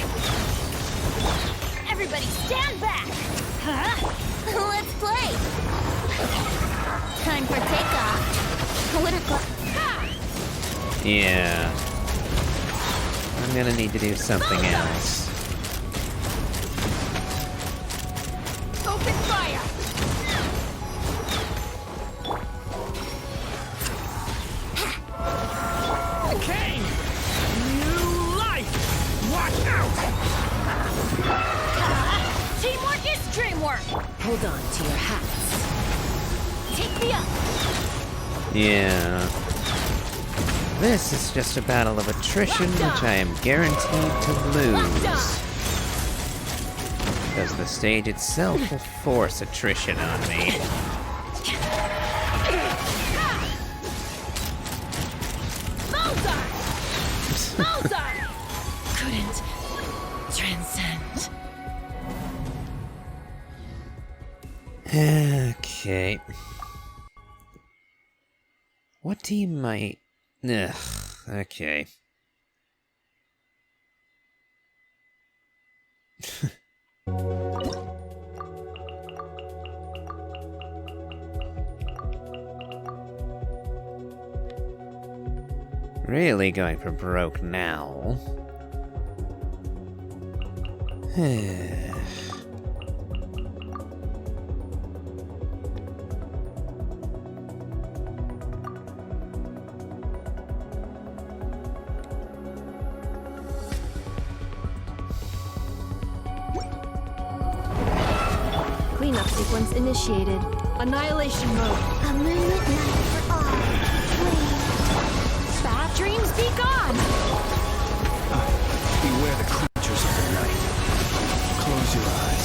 Everybody stand back! Huh? Let's play! Time for takeoff! What a Yeah. I'm gonna need to do something else. Open fire! Decay! New life! Watch out! Teamwork is dreamwork! Hold on to your hats. Take me up! Yeah. This is just a battle of attrition, which I am guaranteed to lose. Because the stage itself will force attrition on me. Bullseye! Bullseye! Couldn't transcend. Okay. What team might... Ugh, okay. Really going for broke now. Cleanup sequence initiated. Annihilation mode. A moonlit night for all. Please. Bad dreams be gone. Beware the creatures of the night. Close your eyes.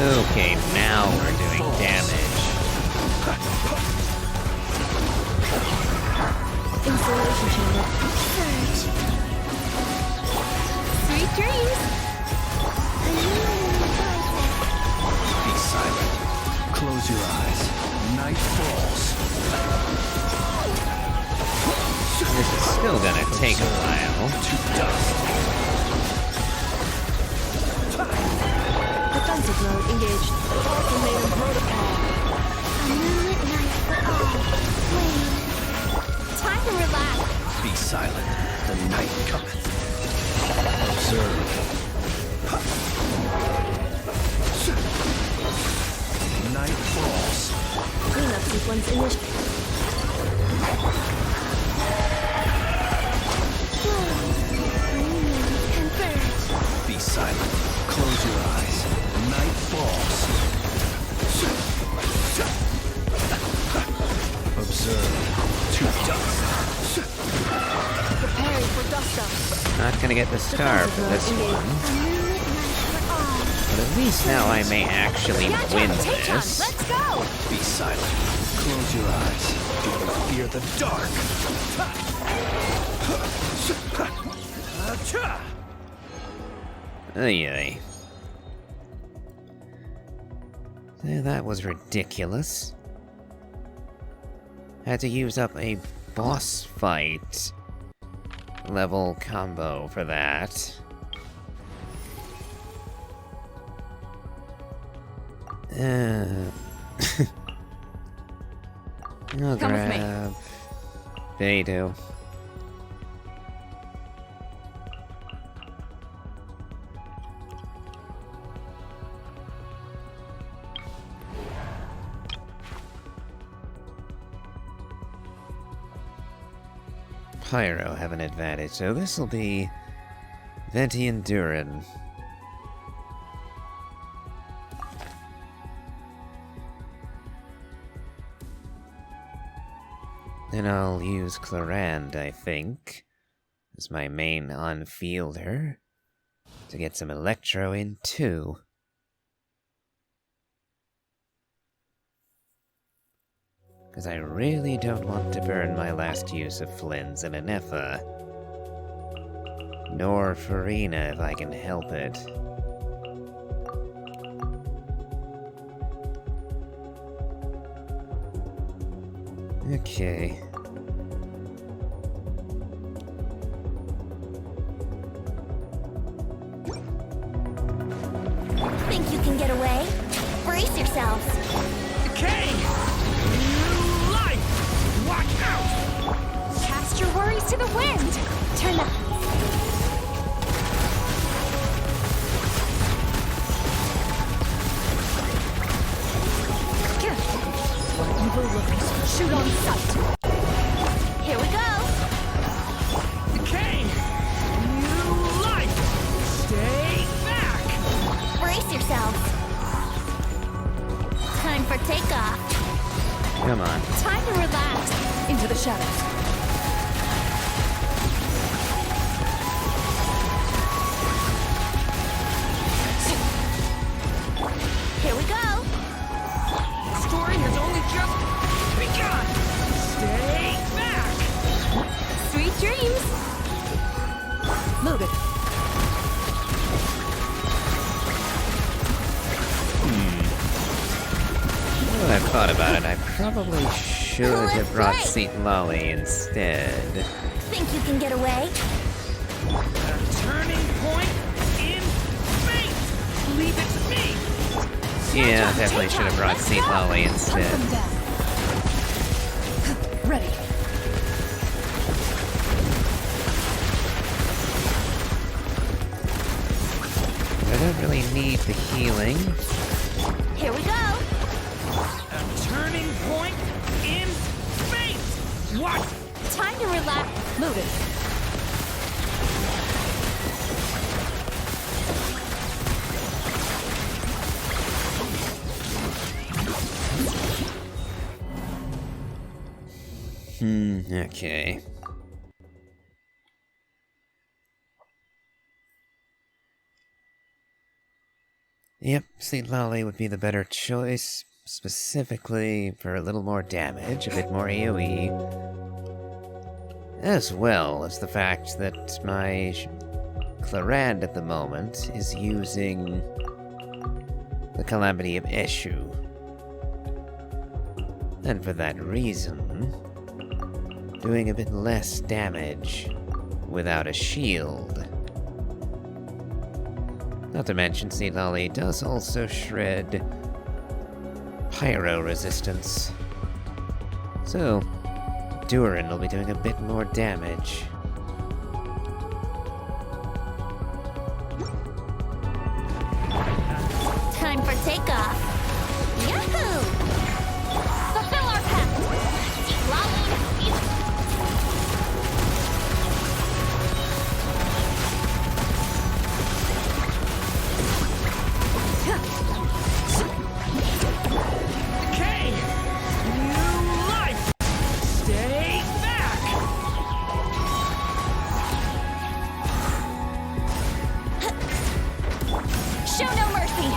Okay, now we're doing damage. Installation channel. Surge. Sweet dreams. Be silent. Close your eyes. Night falls. This is still gonna take a while. To dust. engaged. Ultimatum protocol. A moonlit night for all. Wait. Time to relax. Be silent. The night cometh. Observe. Night falls. Cleanup sequence initiated. Be silent. Close your eyes. Night falls. Observe. To dust. Preparing for dust up. Not gonna get the star for this one, A moonlit night for all. but at least now I may actually win Take-on, this. let's go! Be silent. Close your eyes. Do you fear the dark? Ay ay. That was ridiculous. Had to use up a boss fight level combo for that. I'll Come with me. grab Beidou. Pyro have an advantage, so this will be Venti and Durin. Then I'll use Clarand, I think, as my main on-fielder, to get some Electro in too. Because I really don't want to burn my last use of Flynn's and Anefa. Nor Farina if I can help it. Okay. Think you can get away? Brace yourselves. Decay! New life! Watch out! Cast your worries to the wind. Turn up. Evil lookers, shoot on sight. Here we go. Decay! New life! Stay back! Brace yourselves. Time for takeoff. Come on. Time to relax. Into the shadows. Here we go. The story has only just begun! Stay back! Sweet dreams. Loaded. Now that I've thought about it, I probably should have brought Play. Seat Lolly instead. Think you can get away? A turning point in fate! Leave it to me! Yeah, definitely should have brought Seat Lolly Hunt instead. them down. Ready. I don't really need the healing. Here we go. A turning point in fate! What? Time to relax. Loaded. Okay. Yep, Seat Lolly would be the better choice, specifically for a little more damage, a bit more AoE, as well as the fact that my Clarand at the moment is using the Calamity of Eshu. And for that reason, doing a bit less damage without a shield Not to mention, Sea Lolly does also shred pyro resistance. So, Durin will be doing a bit more damage. Time for takeoff. Yahoo! Fulfill our pact. Keep lolling. Decay! New life! Stay back! Show no mercy.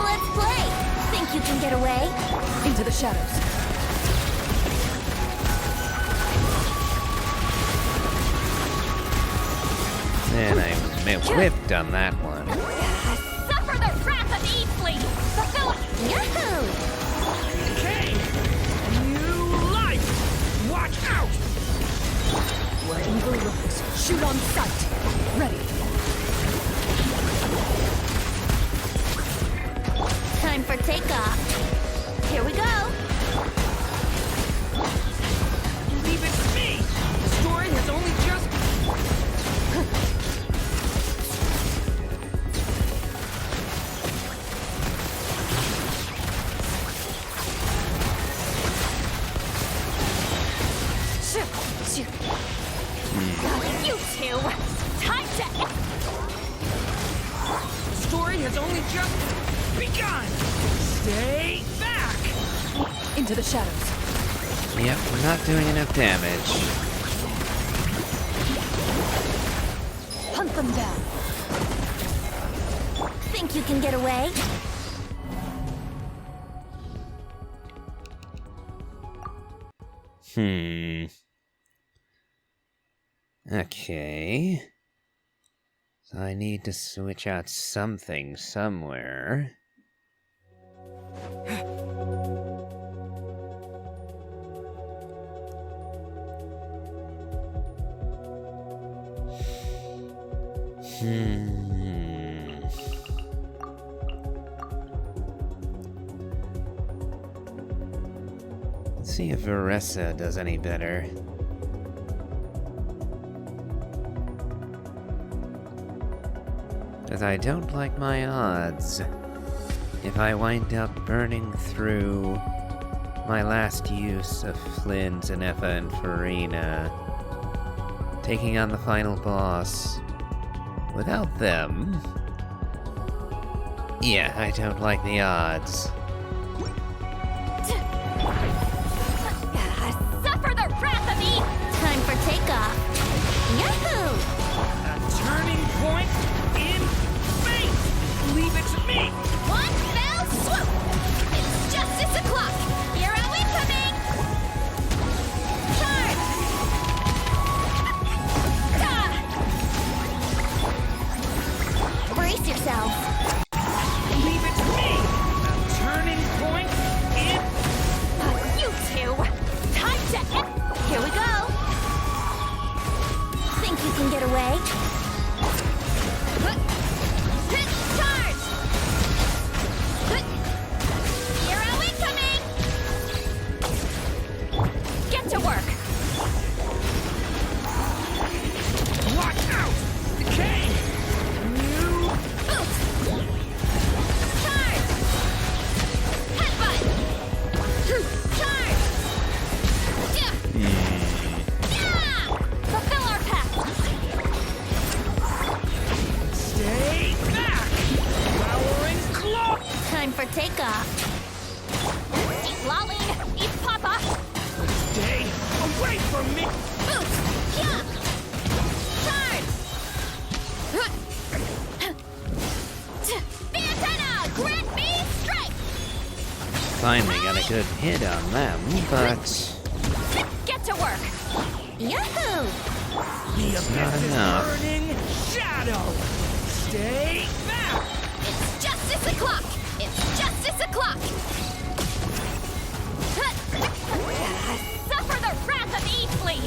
Let's play. Think you can get away? Into the shadows. And I whipped on that one. Suffer the wrath of Eastly. Fulfill. Yahoo! Decay! New life! Watch out! Where evil lurks, shoot on sight. Ready. Time for takeoff. Here we go. Leave it to me! The story has only just... You two. Time to. The story has only just begun! Stay back! Into the shadows. Yep, we're not doing enough damage. Hunt them down. Think you can get away? Okay. So I need to switch out something somewhere. Let's see if Veressa does any better. Because I don't like my odds. If I wind up burning through my last use of Flynn, Zenepha, and Farina, taking on the final boss without them. Yeah, I don't like the odds. Suffer the wrath of me! Time for takeoff. Yahoo! A turning point in fate! Leave it to me! One fell swoop! It's justice o'clock! Here are we coming! Charge! Brace yourselves! Leave it to me! A turning point in... You two! Time to... Here we go! Think you can get away? Charge! Here are we coming! Get to work! Watch out! Decay! New... Boost! Charge! Headbutt! Charge! Yeah! Fulfill our pact! Stay back! Flowering claw! Time for takeoff. Eat lolling! Eat papa! Stay away from me! Boost! Yeah! Charge! The antenna! Grant me strike! Finally got a good hit on them, but Get to work! Yahoo! The not abyss is enough. burning shadow! Stay back! It's justice o'clock! It's justice o'clock! Suffer the wrath of Eastly!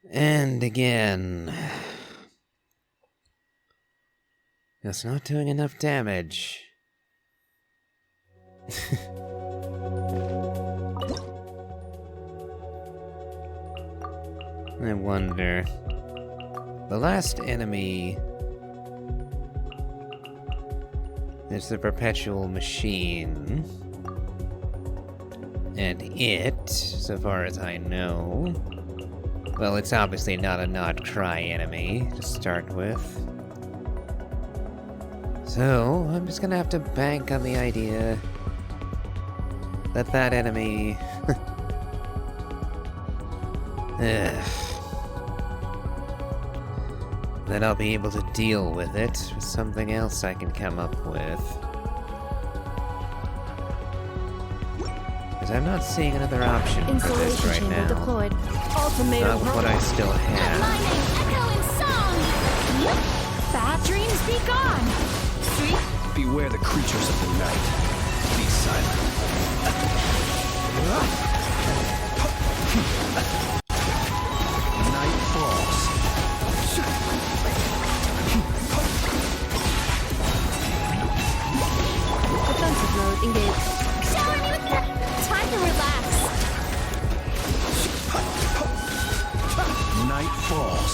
And again. That's not doing enough damage. I wonder. The last enemy is the perpetual machine. And it, so far as I know, well, it's obviously not a not cry enemy to start with. So, I'm just gonna have to bank on the idea that that enemy... that I'll be able to deal with it with something else I can come up with. Because I'm not seeing another option for this Installation right chamber now. deployed. Ultimatum. Not with what I still have. My name echo in song. Bad dreams be gone. Beware the creatures of the night. Be silent. Night falls. Defensive mode engaged. Shower me with time to relax. Night falls.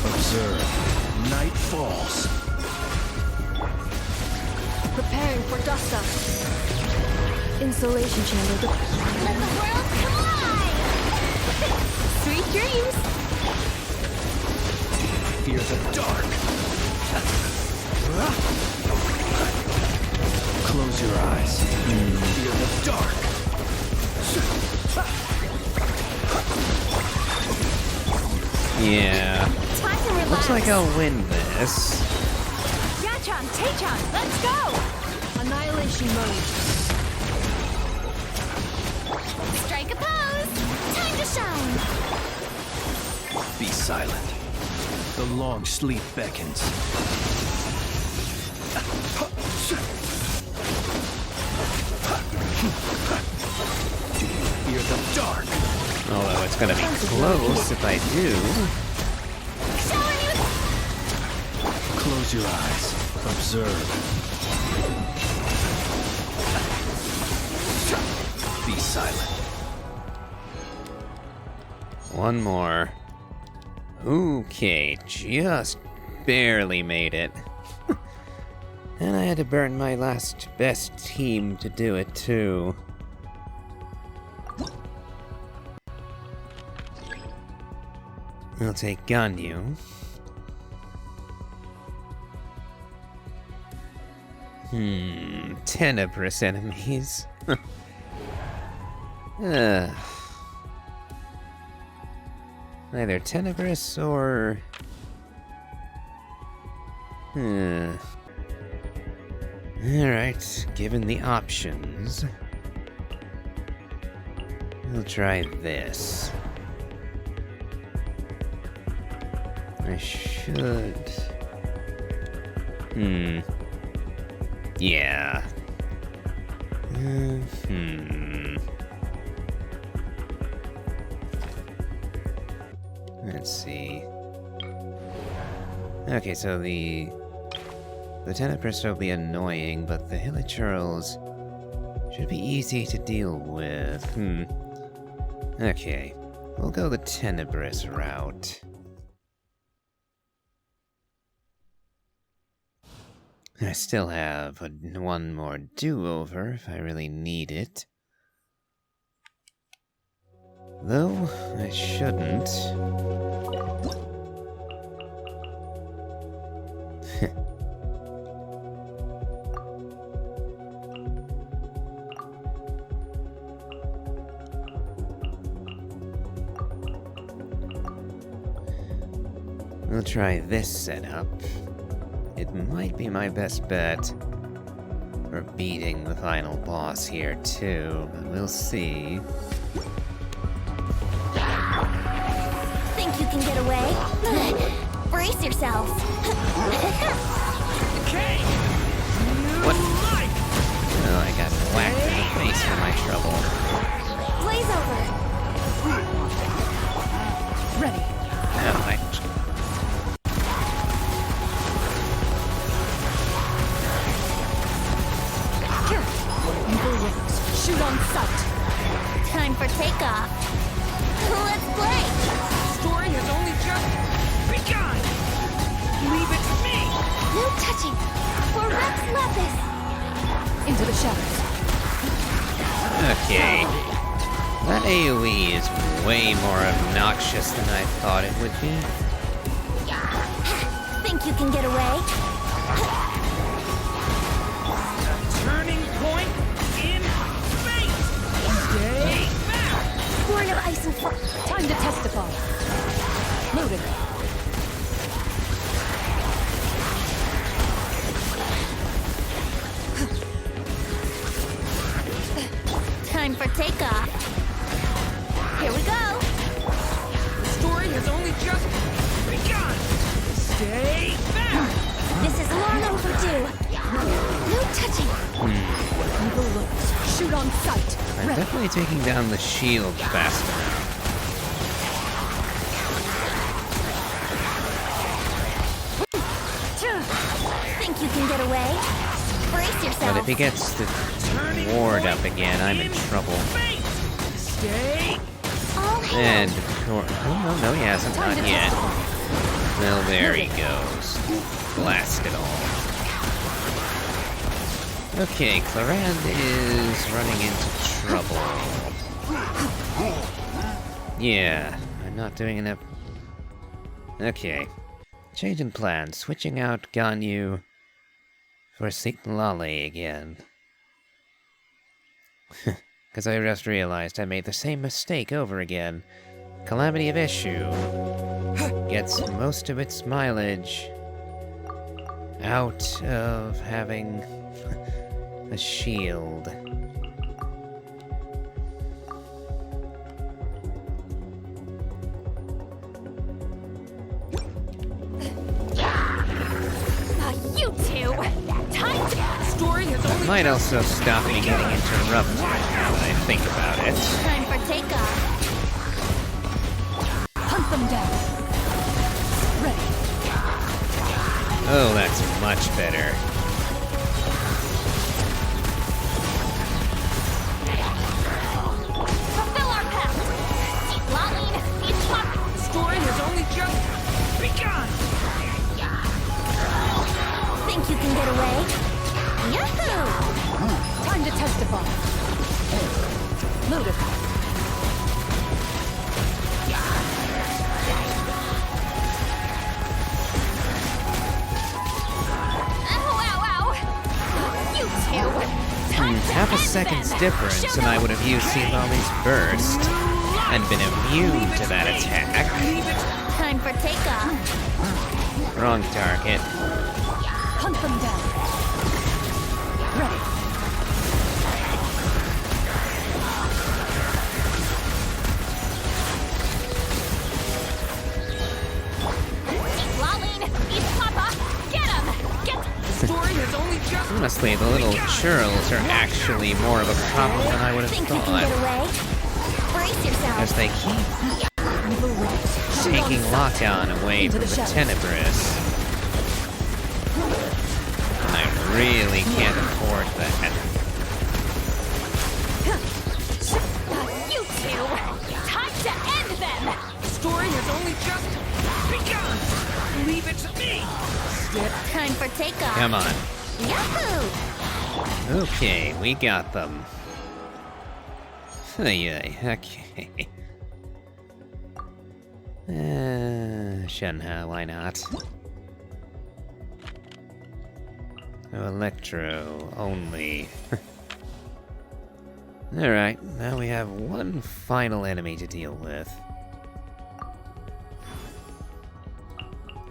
Observe. Night falls. Preparing for dust up. Installation chamber deployed. Let the world collide. Sweet dreams. Fear the dark. Close your eyes. Fear the dark. Yeah. Time to relax. Looks like I'll win this. Yachan, Taechan, let's go. Annihilation mode. Strike a pose. Time to shine. Be silent. The long sleep beckons. Fear the dark. Although it's gonna be close if I do. Shower me with Close your eyes. Observe. Be silent. One more. Okay, just barely made it. And I had to burn my last best team to do it too. I'll take Ganyu. Tenebrous enemies. Either Tenebrous or... Alright, given the options... We'll try this. I should... Yeah. Let's see. Okay, so the Tenebrous will be annoying, but the Hilichurls should be easy to deal with. Okay, we'll go the Tenebrous route. I still have one more do-over if I really need it. Though, I shouldn't. We'll try this setup. It might be my best bet for beating the final boss here too, but we'll see. Think you can get away? Brace yourself. What? Oh, I my trouble. Blaze over. Ready. Oh, Here. Evil wings. Shoot on sight. Time for takeoff. Let's play. Story has only just begun. Leave it to me. No touching. For Rex Lapis. Into the shadows. okay. That AoE is way more obnoxious than I thought it would be. Think you can get away? Turning point in fate. Stay back. Born of ice and frost. Time to testify. Loaded. Time for takeoff. Here we go. The story has only just begun. Stay back. This is long overdue. No touching. Evil wings. Shoot on sight. I'm Ready. definitely taking down the shield fast enough. Think you can get away? Brace yourself. But if he gets the ward up again, I'm in trouble. Fate. Stay. All And, hands. oh, no, he hasn't, Time not to yet. testify. Well, there he goes. Blast it all. Okay, Clarand is running into trouble. Yeah, I'm not doing enough. Okay. Change in plan, switching out Ganyu for Lolly again. Because I just realized I made the same mistake over again. Calamity of Issue gets most of its mileage out of having a shield. You two. Time to... Story has only Might also stop me getting interrupted now that I think about it. Time for takeoff. Hunt them down. Ready. Oh, that's much better. Fulfill our pact. Lolly, it's my... The story has only just begun. Think you can get away? Yahoo! Time to testify. Loaded. Ow, ow, ow! You two! Time to Half a end second's them. difference, Show and I them. would have used Lolly's burst and been immune to that attack. Time for takeoff. Wrong target. Hunt them down. Ready. Lolly, eat Papa. Get him! Get... Story has only just Honestly, the little churls are actually more of a problem than I would have Think you can get thought. away? Brace yourself. As they keep Evil wings. Shoot on taking sight. lockdown away Into from the the shadows. Tenebrous. And I really can't afford that. You two! Time to end them! story has only just begun. Leave it to me. Time for takeoff. Come on. Yahoo! Okay, we got them. Yay, okay. Shenhe, why not? Oh, Electro only. Alright, now we have one final enemy to deal with.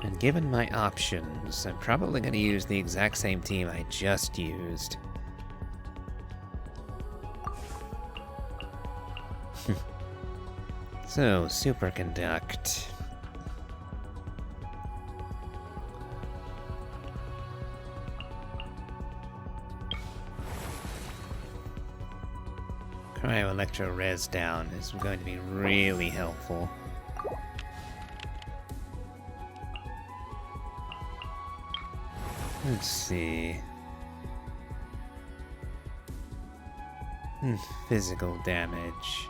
And given my options, I'm probably going to use the exact same team I just used. So, Superconduct. Cryo Electro Res down is going to be really helpful. Let's see. Physical damage.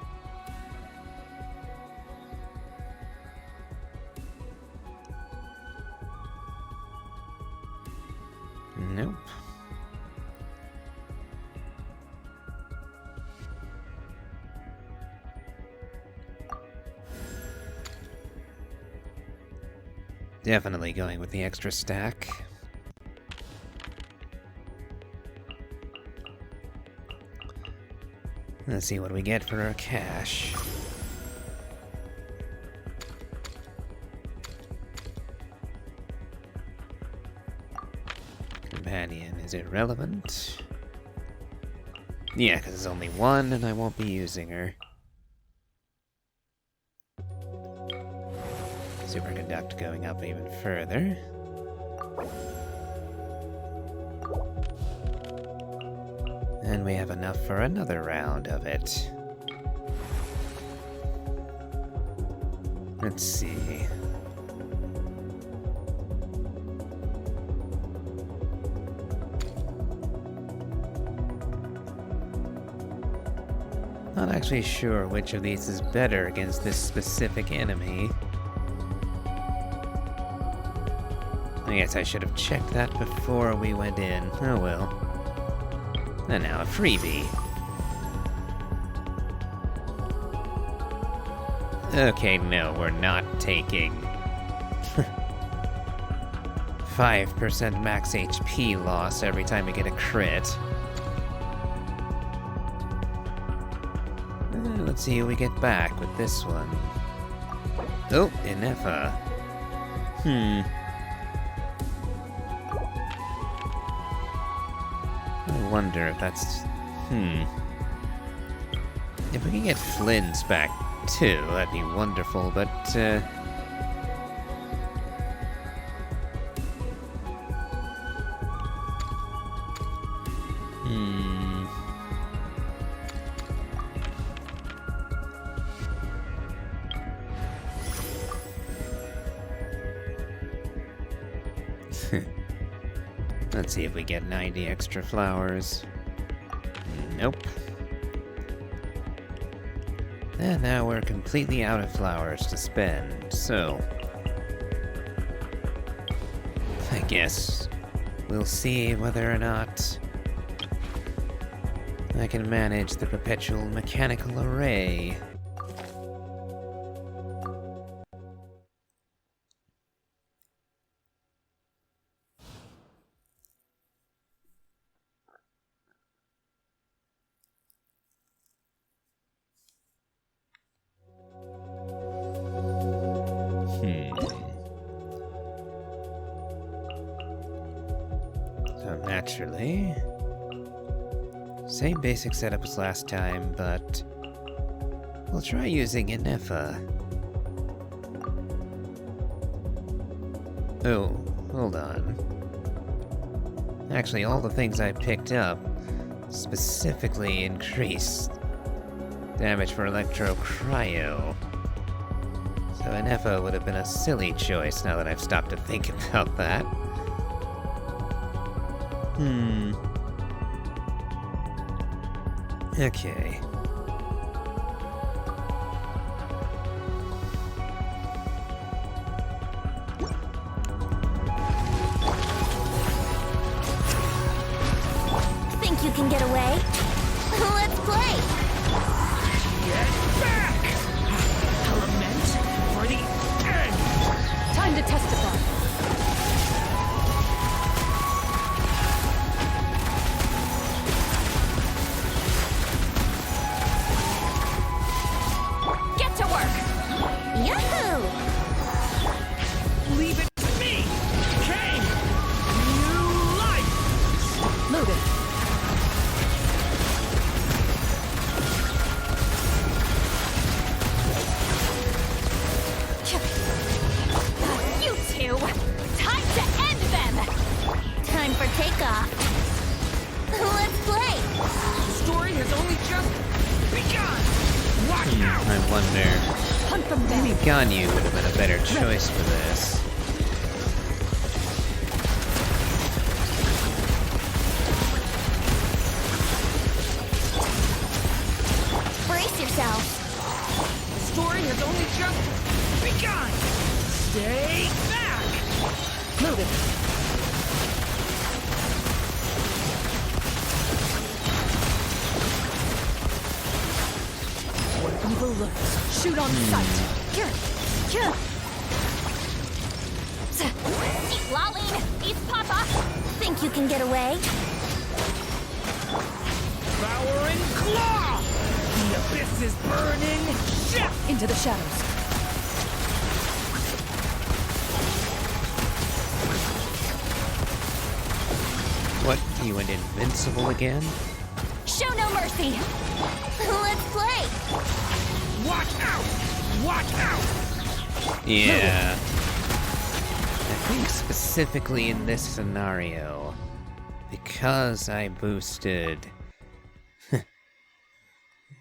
Nope. Definitely going with the extra stack. Let's see what we get for our cash. Companion is irrelevant. Yeah, because it's only one and I won't be using her. Superconduct going up even further. And we have enough for another round of it. Let's see. Not actually sure which of these is better against this specific enemy. I guess I should have checked that before we went in. Oh well. And now a freebie. Okay, no, we're not taking 5% max HP loss every time we get a crit. Let's see who we get back with this one. Oh, Inefa. I wonder if that's... If we can get Flynn's back too, that'd be wonderful, but, Let's see if we get 90 extra flowers. Nope. And now we're completely out of flowers to spend, so... I guess we'll see whether or not I can manage the perpetual mechanical array. So naturally, same basic setup as last time, but we'll try using Inefa. Oh, hold on. Actually, all the things I picked up specifically increased damage for Electro Cryo. So Inefa would have been a silly choice now that I've stopped to think about that. Okay. Think you can get away? Let's play! Get back! Element for the end! Time to testify. Get to work! Yahoo! Leave it to me! Kane! New life! Loaded. You two! I wonder. Hunt them down. Maybe Ganyu would have been a better choice for this. Brace yourself. The story has only just begun. Stay back. Move it. What evil looks. Shoot on sight. Eat Lolline. Eat Papa. Think you can get away? Devouring claw. The abyss is burning. Shift. Into the shadows. What, you went invincible again? Show no mercy. Let's play. Watch out. Watch out. Yeah. I think specifically in this scenario, because I boosted...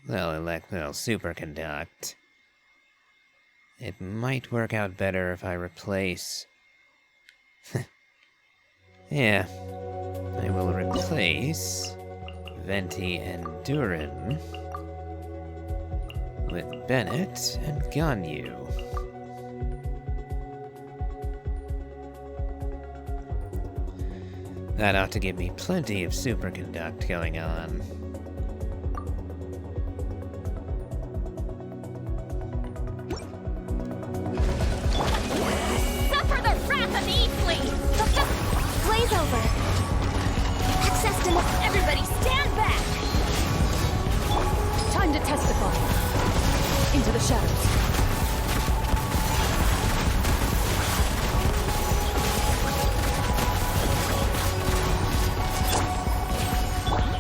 superconduct, it might work out better if I replace... Yeah. I will replace Venti and Durin with Bennett and Ganyu. That ought to give me plenty of superconduct going on. Suffer the wrath of Easley. Blaze over. Access to everybody stand back. Time to testify. Into the shadows.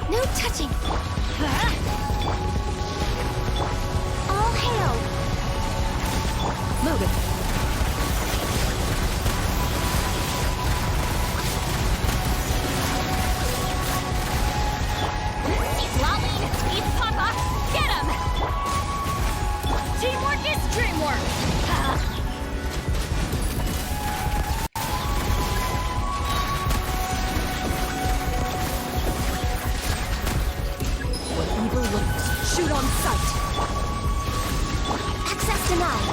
No touching. All hail. Move it. Eat Lolline. Eat Papa. Get him. Teamwork is dreamwork. What evil looks. Shoot on sight. Access denied.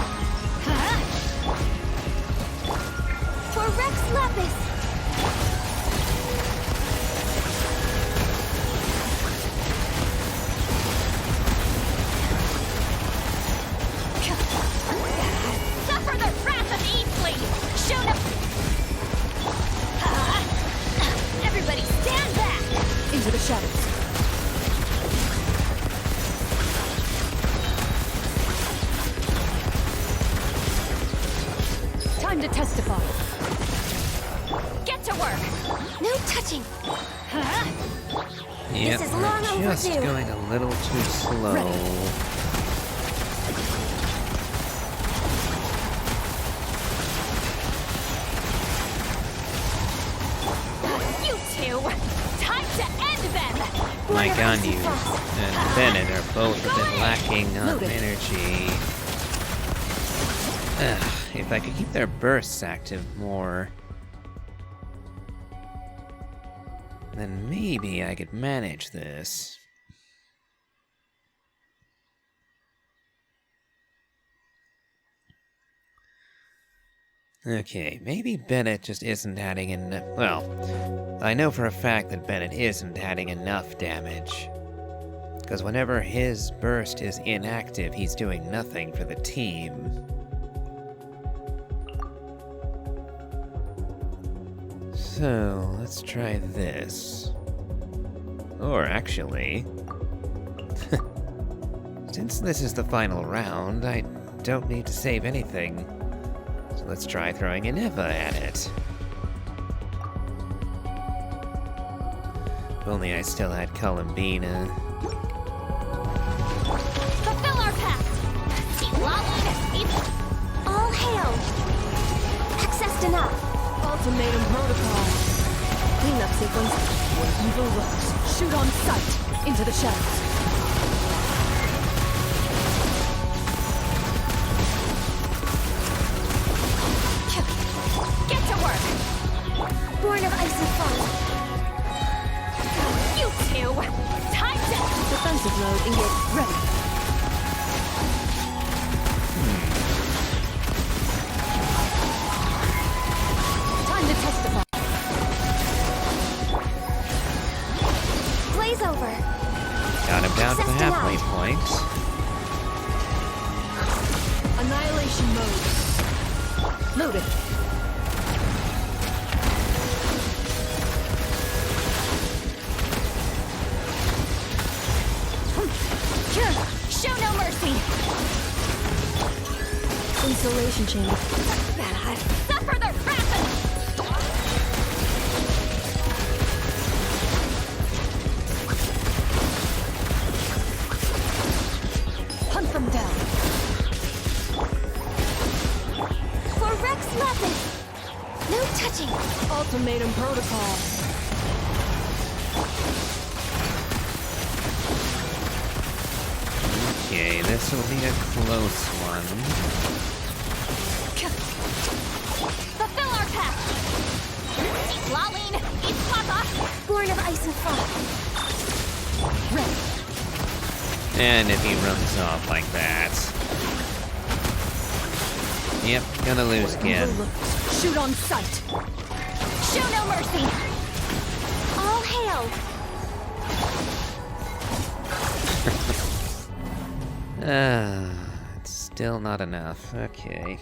For Rex Lapis. Suffer the wrath of Easley. Show no. Everybody stand back. Into the shadows. Time to testify. Get to work. No touching. Yep, is long we're just overdue. going a little too slow. You two. Time to end them. My Ganyu and Bennett are both a bit lacking on Noted. energy. If I could keep their bursts active more, then maybe I could manage this. Okay, maybe Bennett just isn't adding enough. Well, I know for a fact that Bennett isn't adding enough damage. Because whenever his burst is inactive, he's doing nothing for the team. So, let's try this. Or actually... since this is the final round, I don't need to save anything. So let's try throwing an Eva at it. If only I still had Columbina. Fulfill our pact. Eat Lolline. Eat. All hail. Access denied. Ultimatum protocol. Cleanup sequence. What evil looks. Shoot on sight. Into the shadows. Defensive mode engaged. Ready. Time to testify. Blaze over. Got him down to the Access halfway denied. point. Annihilation mode. Loaded. Show no mercy. Insulation chamber. Suffer the wrath of... Hunt them down. For Rex Lapis. No touching. Ultimatum protocol. Okay, this will be a close one. Fulfill our path. Lolene, eat Papa. Born of ice and frost. Ready. And if he runs off like that. Yep, gonna lose again. Shoot on sight. Show no mercy. All hail. It's still not enough. Okay.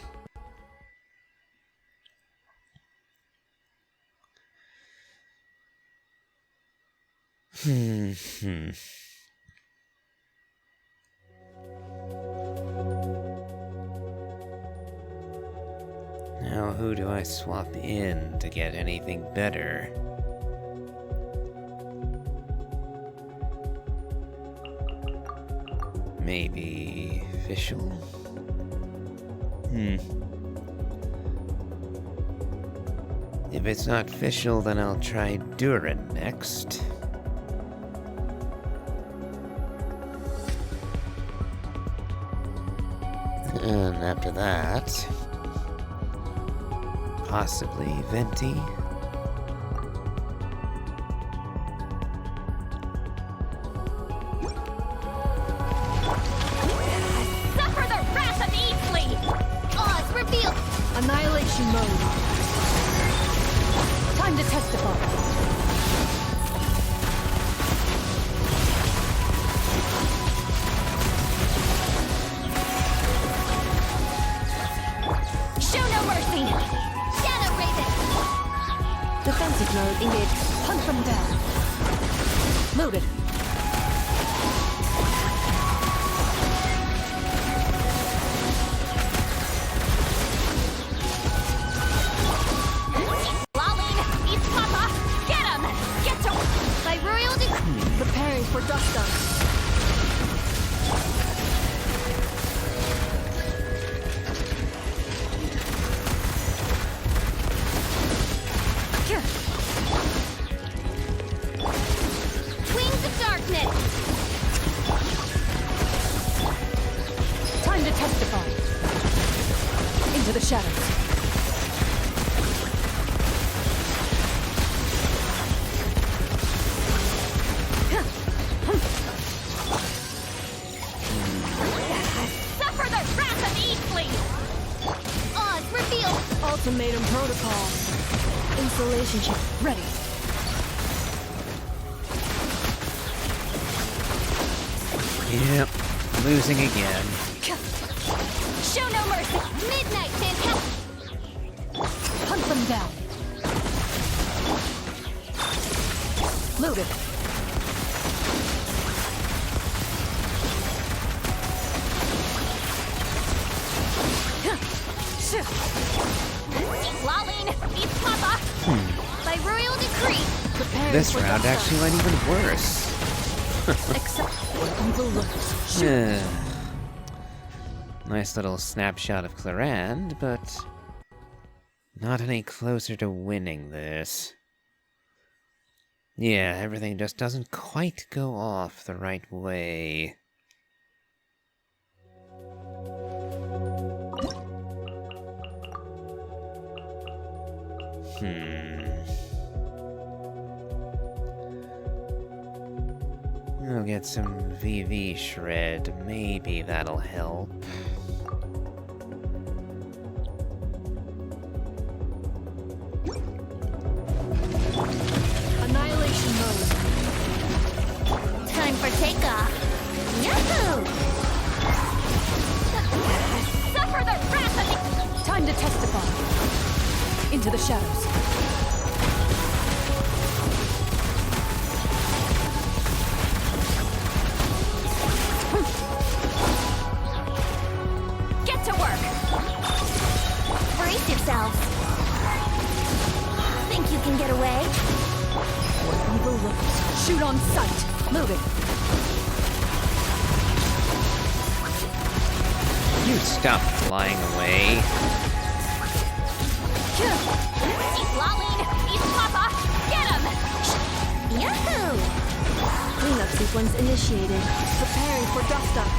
Now, who do I swap in to get anything better? Maybe official? If it's not official, then I'll try Durin next. And after that, possibly Venti. Suffer the wrath of Easley. Oz revealed. Annihilation mode. Time to testify. Show no mercy. Shadow Raven. Defensive mode engaged. Hunt them down. Loaded. Lolene, eat Papa. Get him. Get to... By royal decree. Preparing for dust up. Wings of darkness. Time to testify. Into the shadows. Suffer the wrath of Easley. Oz revealed. Ultimatum protocol. Insulation chip ready. Yep, losing again. Show no mercy. Midnight fantastic. Hunt them down. Loaded. Lolene, eat Papa. By royal decree. Preparing This for round dust actually went even worse. up. Except for evil looks. Shoot. Nice little snapshot of Clarand, but not any closer to winning this. Yeah, everything just doesn't quite go off the right way. I'll get some VV shred. Maybe that'll help. Annihilation mode. Time for takeoff. Yahoo! Suffer the wrath of the... Time to testify. Into the shadows. Get to work! Brace yourselves. Think you can get away? Evil looks. Shoot on sight. Move it. You stop flying away. He's lolling! He's Papa! Get him! Yahoo! Cleanup sequence initiated. Preparing for dust up.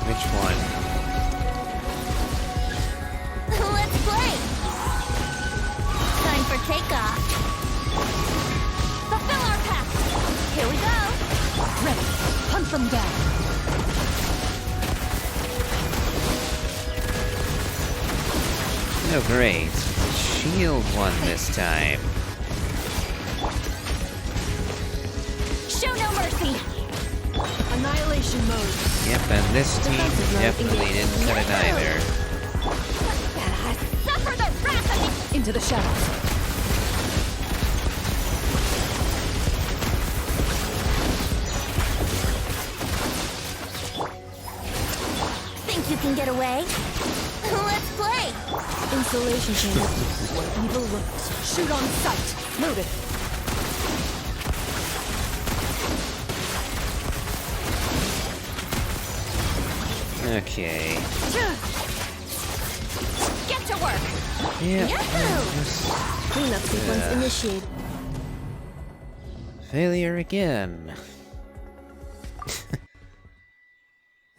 Which one? Let's play! Time for takeoff. Fulfill our path! Here we go! Ready. Hunt them down. Oh great. Shield won this time. Show no mercy! Annihilation mode. Yep, and this team Defensive mode definitely engaged. didn't cut it either. Suffer the wrath of the... Into the shadows. Think you can get away? Let's play! Insulation chamber. Evil looks. Shoot on sight. Move it. Okay. Get to work! Yeah. Yahoo! Cleanup sequence initiated. Failure again.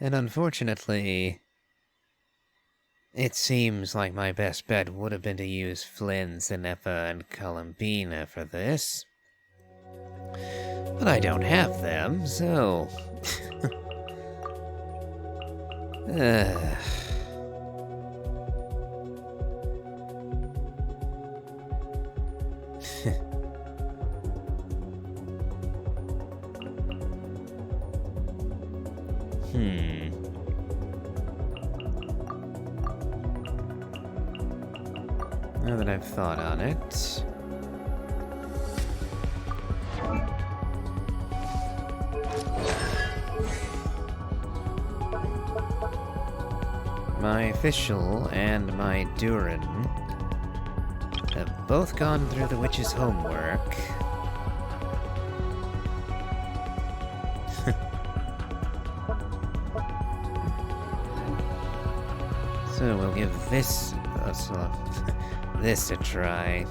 And unfortunately, it seems like my best bet would have been to use Flynn, Zenepha, and Columbina for this. But I don't have them, so... Now that I've thought on it... My official and my Durin have both gone through the witch's homework. So we'll give this this a try.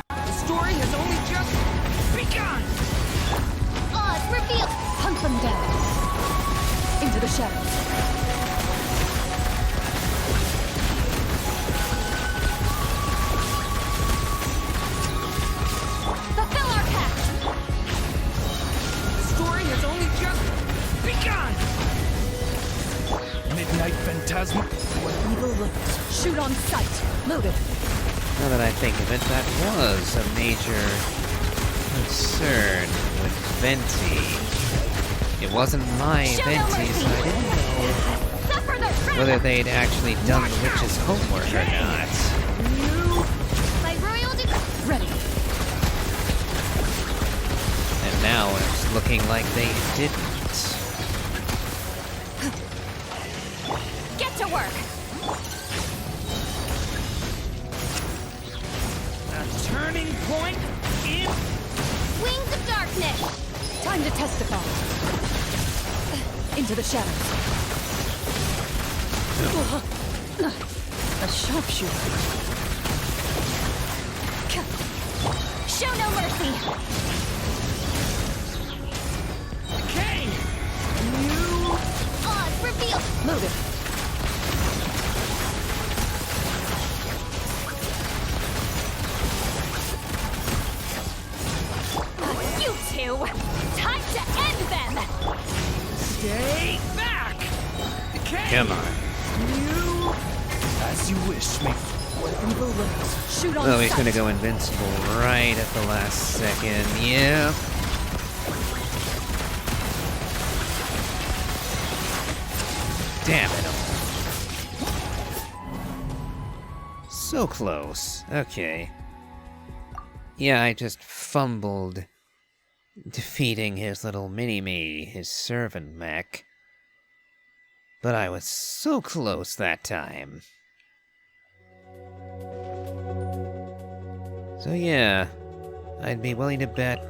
The story has only just begun! Oz revealed! Hunt them down. Into the shadows. Fulfill our pact! The story has only just begun! Midnight Phantasm. Evil looks. Shoot on sight. Move it. Now that I think of it, that was a major concern with Venti. It wasn't my Show no Venti, so I mercy. didn't know Suffer the wrath whether they'd actually done the witch's homework or not. by royal decree! Ready. And now it's looking like they didn't. Get to work! A turning point in... Wings of darkness! Time to testify. Into the shadows. A sharpshooter. Show no mercy! Okay! Oz revealed! Move it. As you wish, mate. Shoot on Oh, he's sight. gonna go invincible right at the last second. Yeah. Damn it all. So close. Okay. Yeah, I just fumbled defeating his little mini-me, his servant mech. But I was so close that time. So yeah, I'd be willing to bet.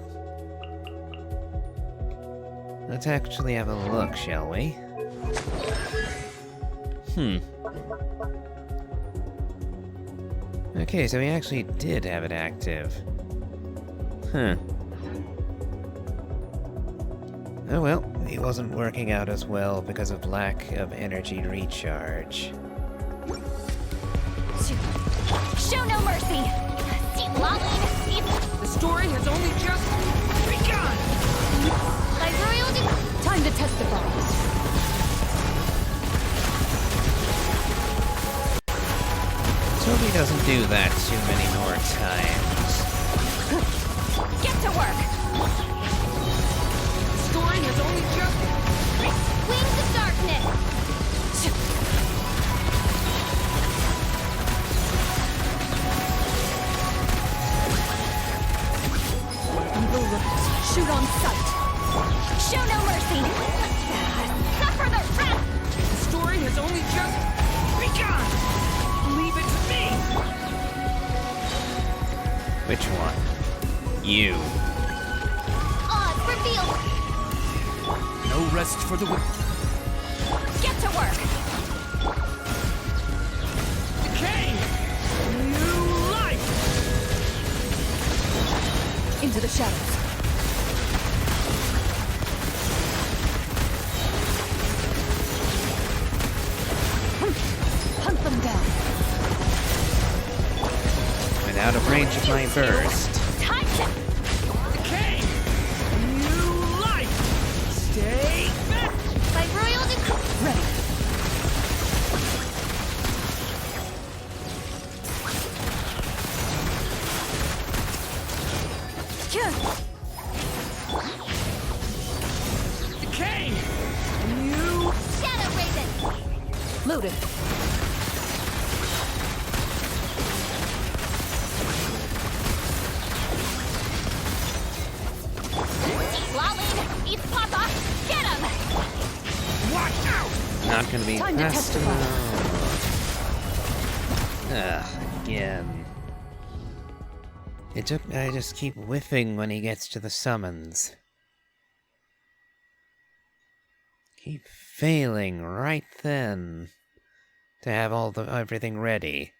Let's actually have a look, shall we? Okay, so he actually did have it active. Huh. Oh well, he wasn't working out as well because of lack of energy recharge. Show no mercy! See, Lolly, The story has only just begun! Time to testify. Let's hope he doesn't do that too many more times. Get to work! The story has only just Wings of darkness! Shoot on sight. Show no mercy! Suffer the wrath! The story has only just begun! Leave it to me! Which one? You. Odds revealed! No rest for the wicked. Get to work! Decay! New life! Into the shadows. Hunt them down. And out of range of my burst. Time to... Decay! New life! Stay back! By royal decree... Ready. Decay! New... Shadow Raven! Loaded. Lolly, eat Papa! Get him! Watch out! Not gonna be Time to fast testify. enough. Ugh, again. I just keep whiffing when he gets to the summons. Keep failing right then to have everything ready.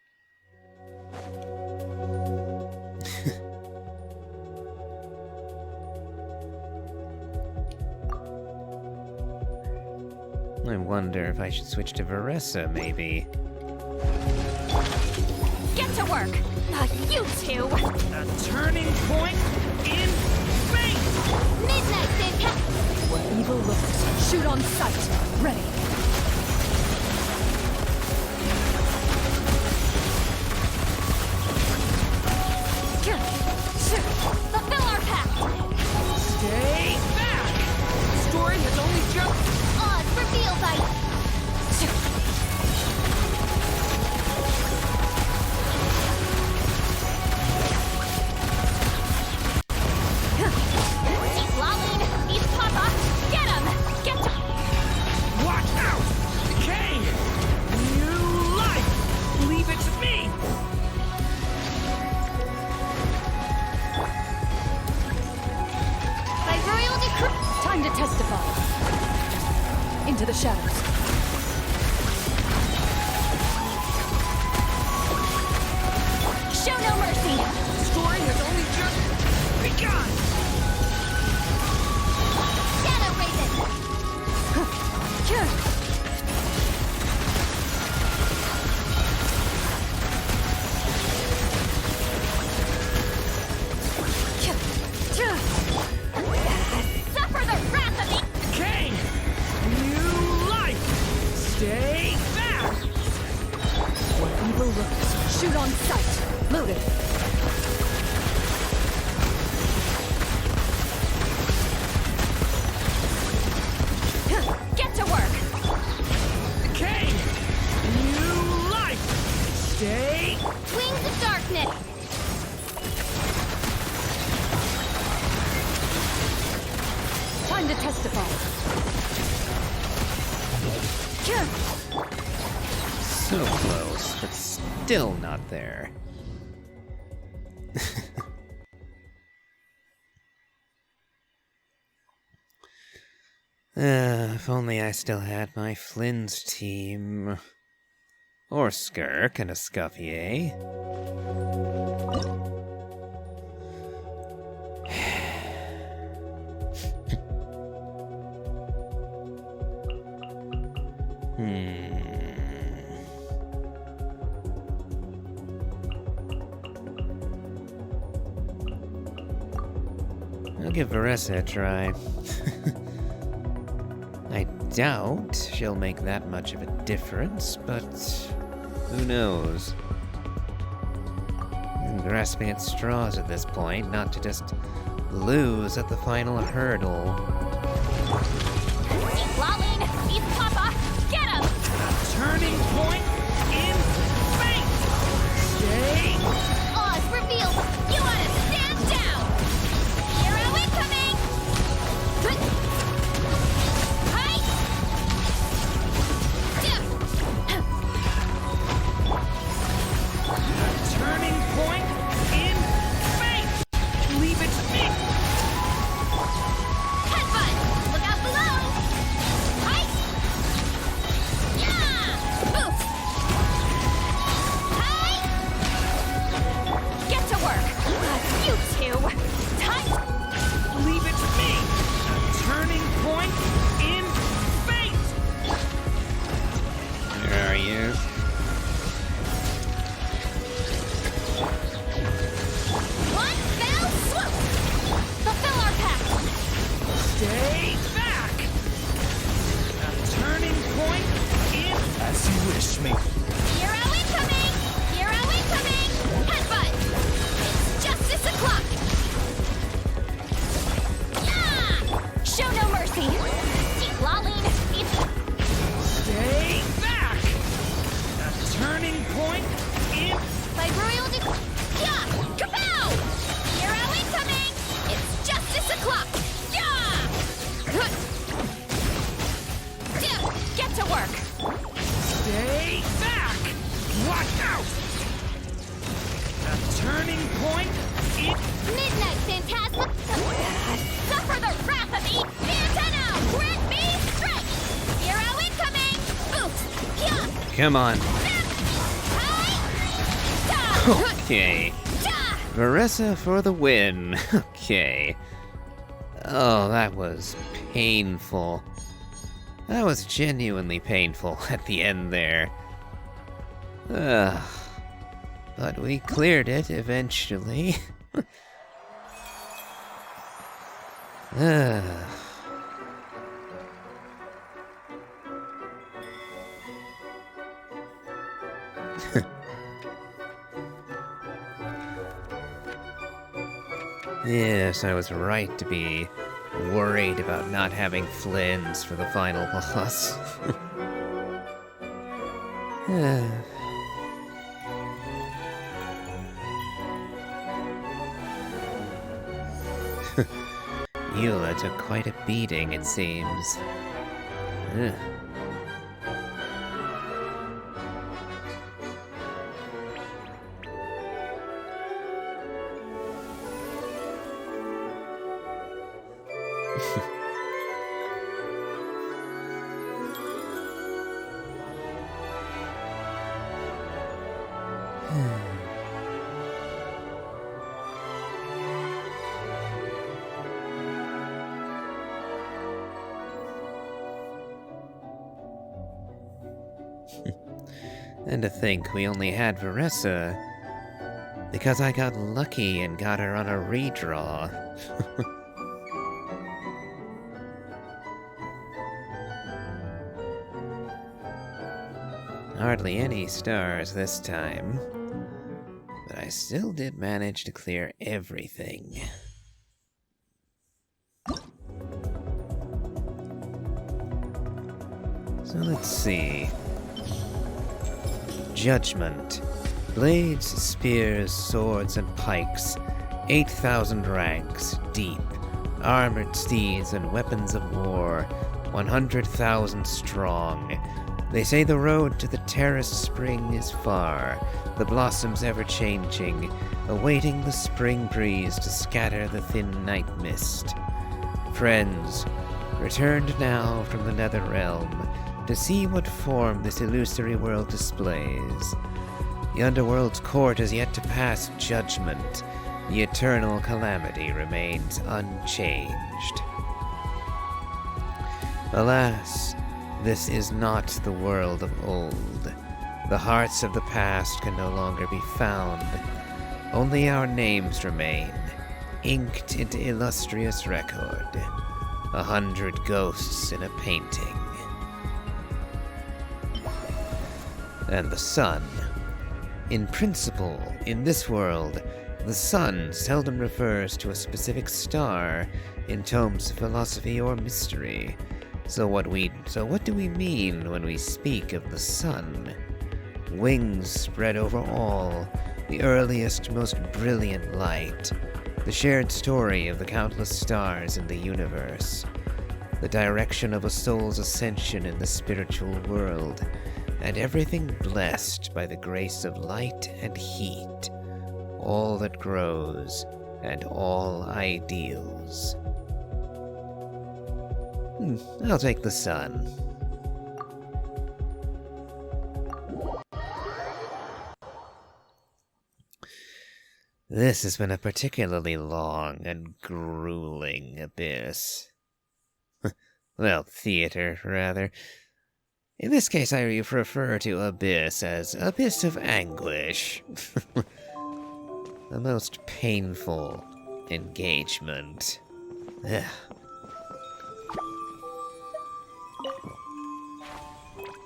I wonder if I should switch to Veressa, maybe. Get to work! You two! A turning point in fate! Midnight Fantastic! Where evil lurks. Shoot on sight. Ready. Fulfill our pact! Stay back! The story has only just... Odds revealed by... Lolly, eat Papa! Get him! Get to... Watch out! Decay! New life! Leave it to me! By royal decree... Time to testify. Into the shadows. Show no mercy! The story has only just begun! Shadow Raven! Suffer the wrath of the... Decay! New life! Stay back! Where onlookers. Shoot on sight. Loaded. Get to work! Decay! New life! Stay! Wings of darkness! Time to testify. So close, but still not there. If only I still had my Flynn's team. Or Skirk and a Scuffier. I'll give Varessa a try. I doubt she'll make that much of a difference, but who knows? I'm grasping at straws at this point, not to just lose at the final hurdle. Lolling! He's Papa! Get him! Turning point in fate! Stay! Oz revealed! You ought to stand down! Hero incoming! Hi! Turning point in fate! Leave it to me! Headbutt! Look out below! Hi! Yeah! Boof! Hi! Get to work! You two! Time! Leave it to me! Turning point in fate! Where are you? One fell swoop! Fulfill our pact! Stay back! Turning point in... As you wish, me. Hero incoming! Hero incoming! Headbutt! It's justice o'clock! Yeah! Show no mercy! Deep lolling! Stay back! Turning point in... By royal yeah! Kapow! Hero incoming! It's justice o'clock! Yeah! Get to work! Stay back! Watch out! Turning point in... Midnight Phantasm! Suffer the wrath of E! Pantano! Grant me strength! Hero incoming! Boost! Yeah! Come on. Hi! Okay. Varessa for the win. Okay. Oh, that was painful. That was genuinely painful at the end there. But we cleared it eventually. Yes, I was right to be worried about not having Flynn's for the final boss. Eula took quite a beating, it seems. Ugh. And to think we only had Varessa because I got lucky and got her on a redraw. Hardly any stars this time. But I still did manage to clear everything. So let's see. Judgment. Blades, spears, swords, and pikes. 8,000 ranks, deep. Armored steeds and weapons of war. 100,000 strong. They say the road to the terraced spring is far, the blossoms ever-changing, awaiting the spring breeze to scatter the thin night mist. Friends, returned now from the nether realm, to see what form this illusory world displays. The underworld's court has yet to pass judgment. The eternal calamity remains unchanged. Alas, this is not the world of old. The hearts of the past can no longer be found. Only our names remain, inked into illustrious record. 100 ghosts in a painting. And the sun. In principle, in this world, the sun seldom refers to a specific star in tomes of philosophy or mystery. So what do we mean when we speak of the sun? Wings spread over all, the earliest, most brilliant light, the shared story of the countless stars in the universe, the direction of a soul's ascension in the spiritual world, and everything blessed by the grace of light and heat, all that grows, and all ideals. I'll take the sun. This has been a particularly long and grueling abyss. Well, theater, rather. In this case, I refer to abyss as abyss of anguish. The most painful engagement. Ugh.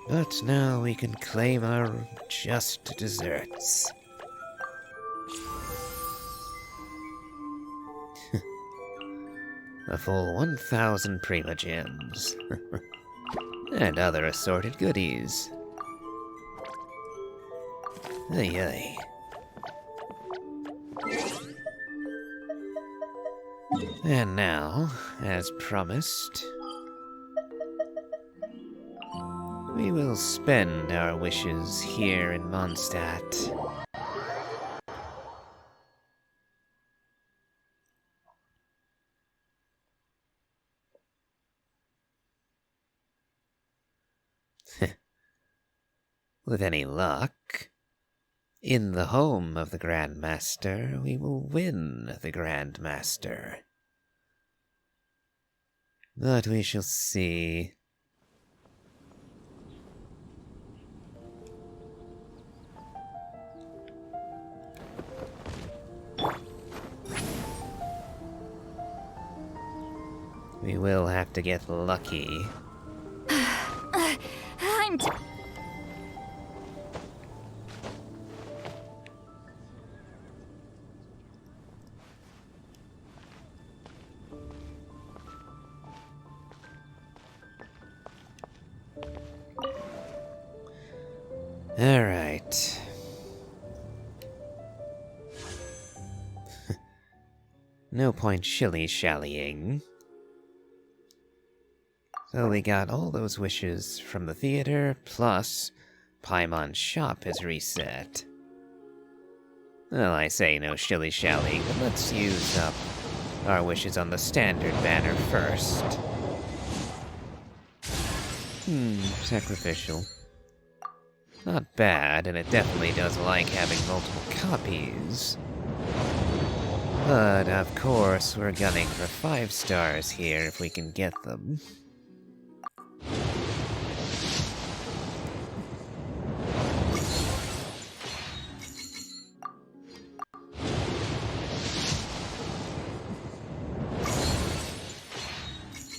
But now we can claim our just desserts. A full 1,000 Prima Gems. And other assorted goodies. Ay. And now, as promised, we will spend our wishes here in Mondstadt. With any luck, in the home of the Grand Master, we will win the Grand Master. But we shall see. We will have to get lucky. Alright. No point shilly-shallying. So we got all those wishes from the theater, plus Paimon's shop is reset. Well, I say no shilly-shallying, but let's use up our wishes on the standard banner first. Sacrificial. Not bad, and it definitely does like having multiple copies. But, of course, we're gunning for 5 stars here if we can get them.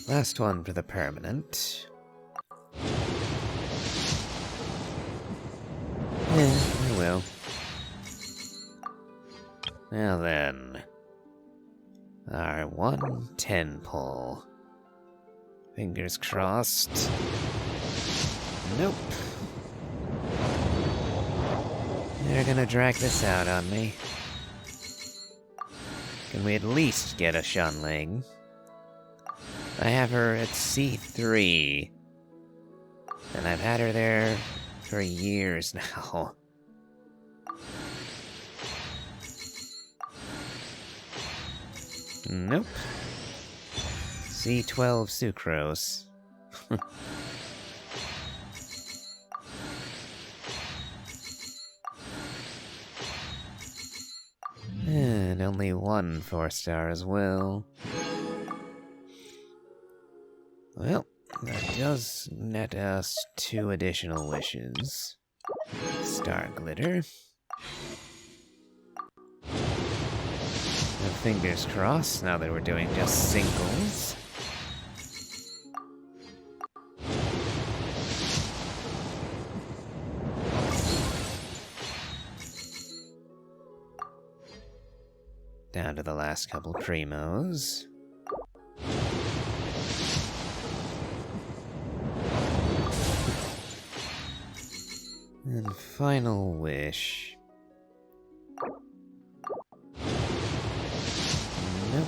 Last one for the permanent. Now then, our 110 pull. Fingers crossed. Nope. They're gonna drag this out on me. Can we at least get a Shanling? I have her at C3. And I've had her there for years now. Nope. C12 Sucrose. And only one 4-star as well. Well, that does net us 2 additional wishes. Star Glitter. And fingers crossed now that we're doing just singles. Down to the last couple primos. And final wish. Nope.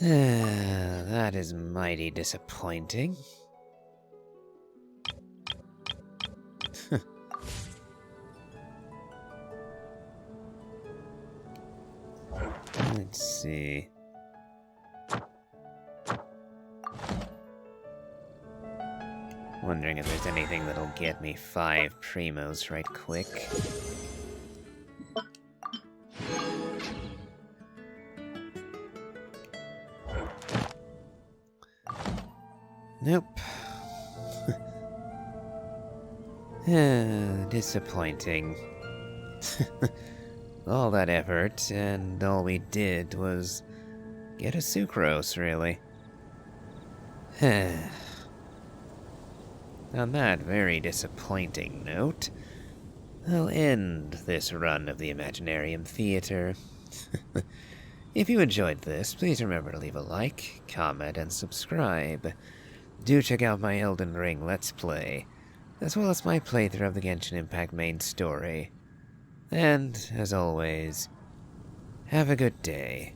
That is mighty disappointing. Let's see. Wondering if there's anything that'll get me 5 primos right quick. Nope. Disappointing. All that effort, and all we did was get a Sucrose, really. On that very disappointing note, I'll end this run of the Imaginarium Theater. If you enjoyed this, please remember to leave a like, comment, and subscribe. Do check out my Elden Ring Let's Play, as well as my playthrough of the Genshin Impact main story. And, as always, have a good day.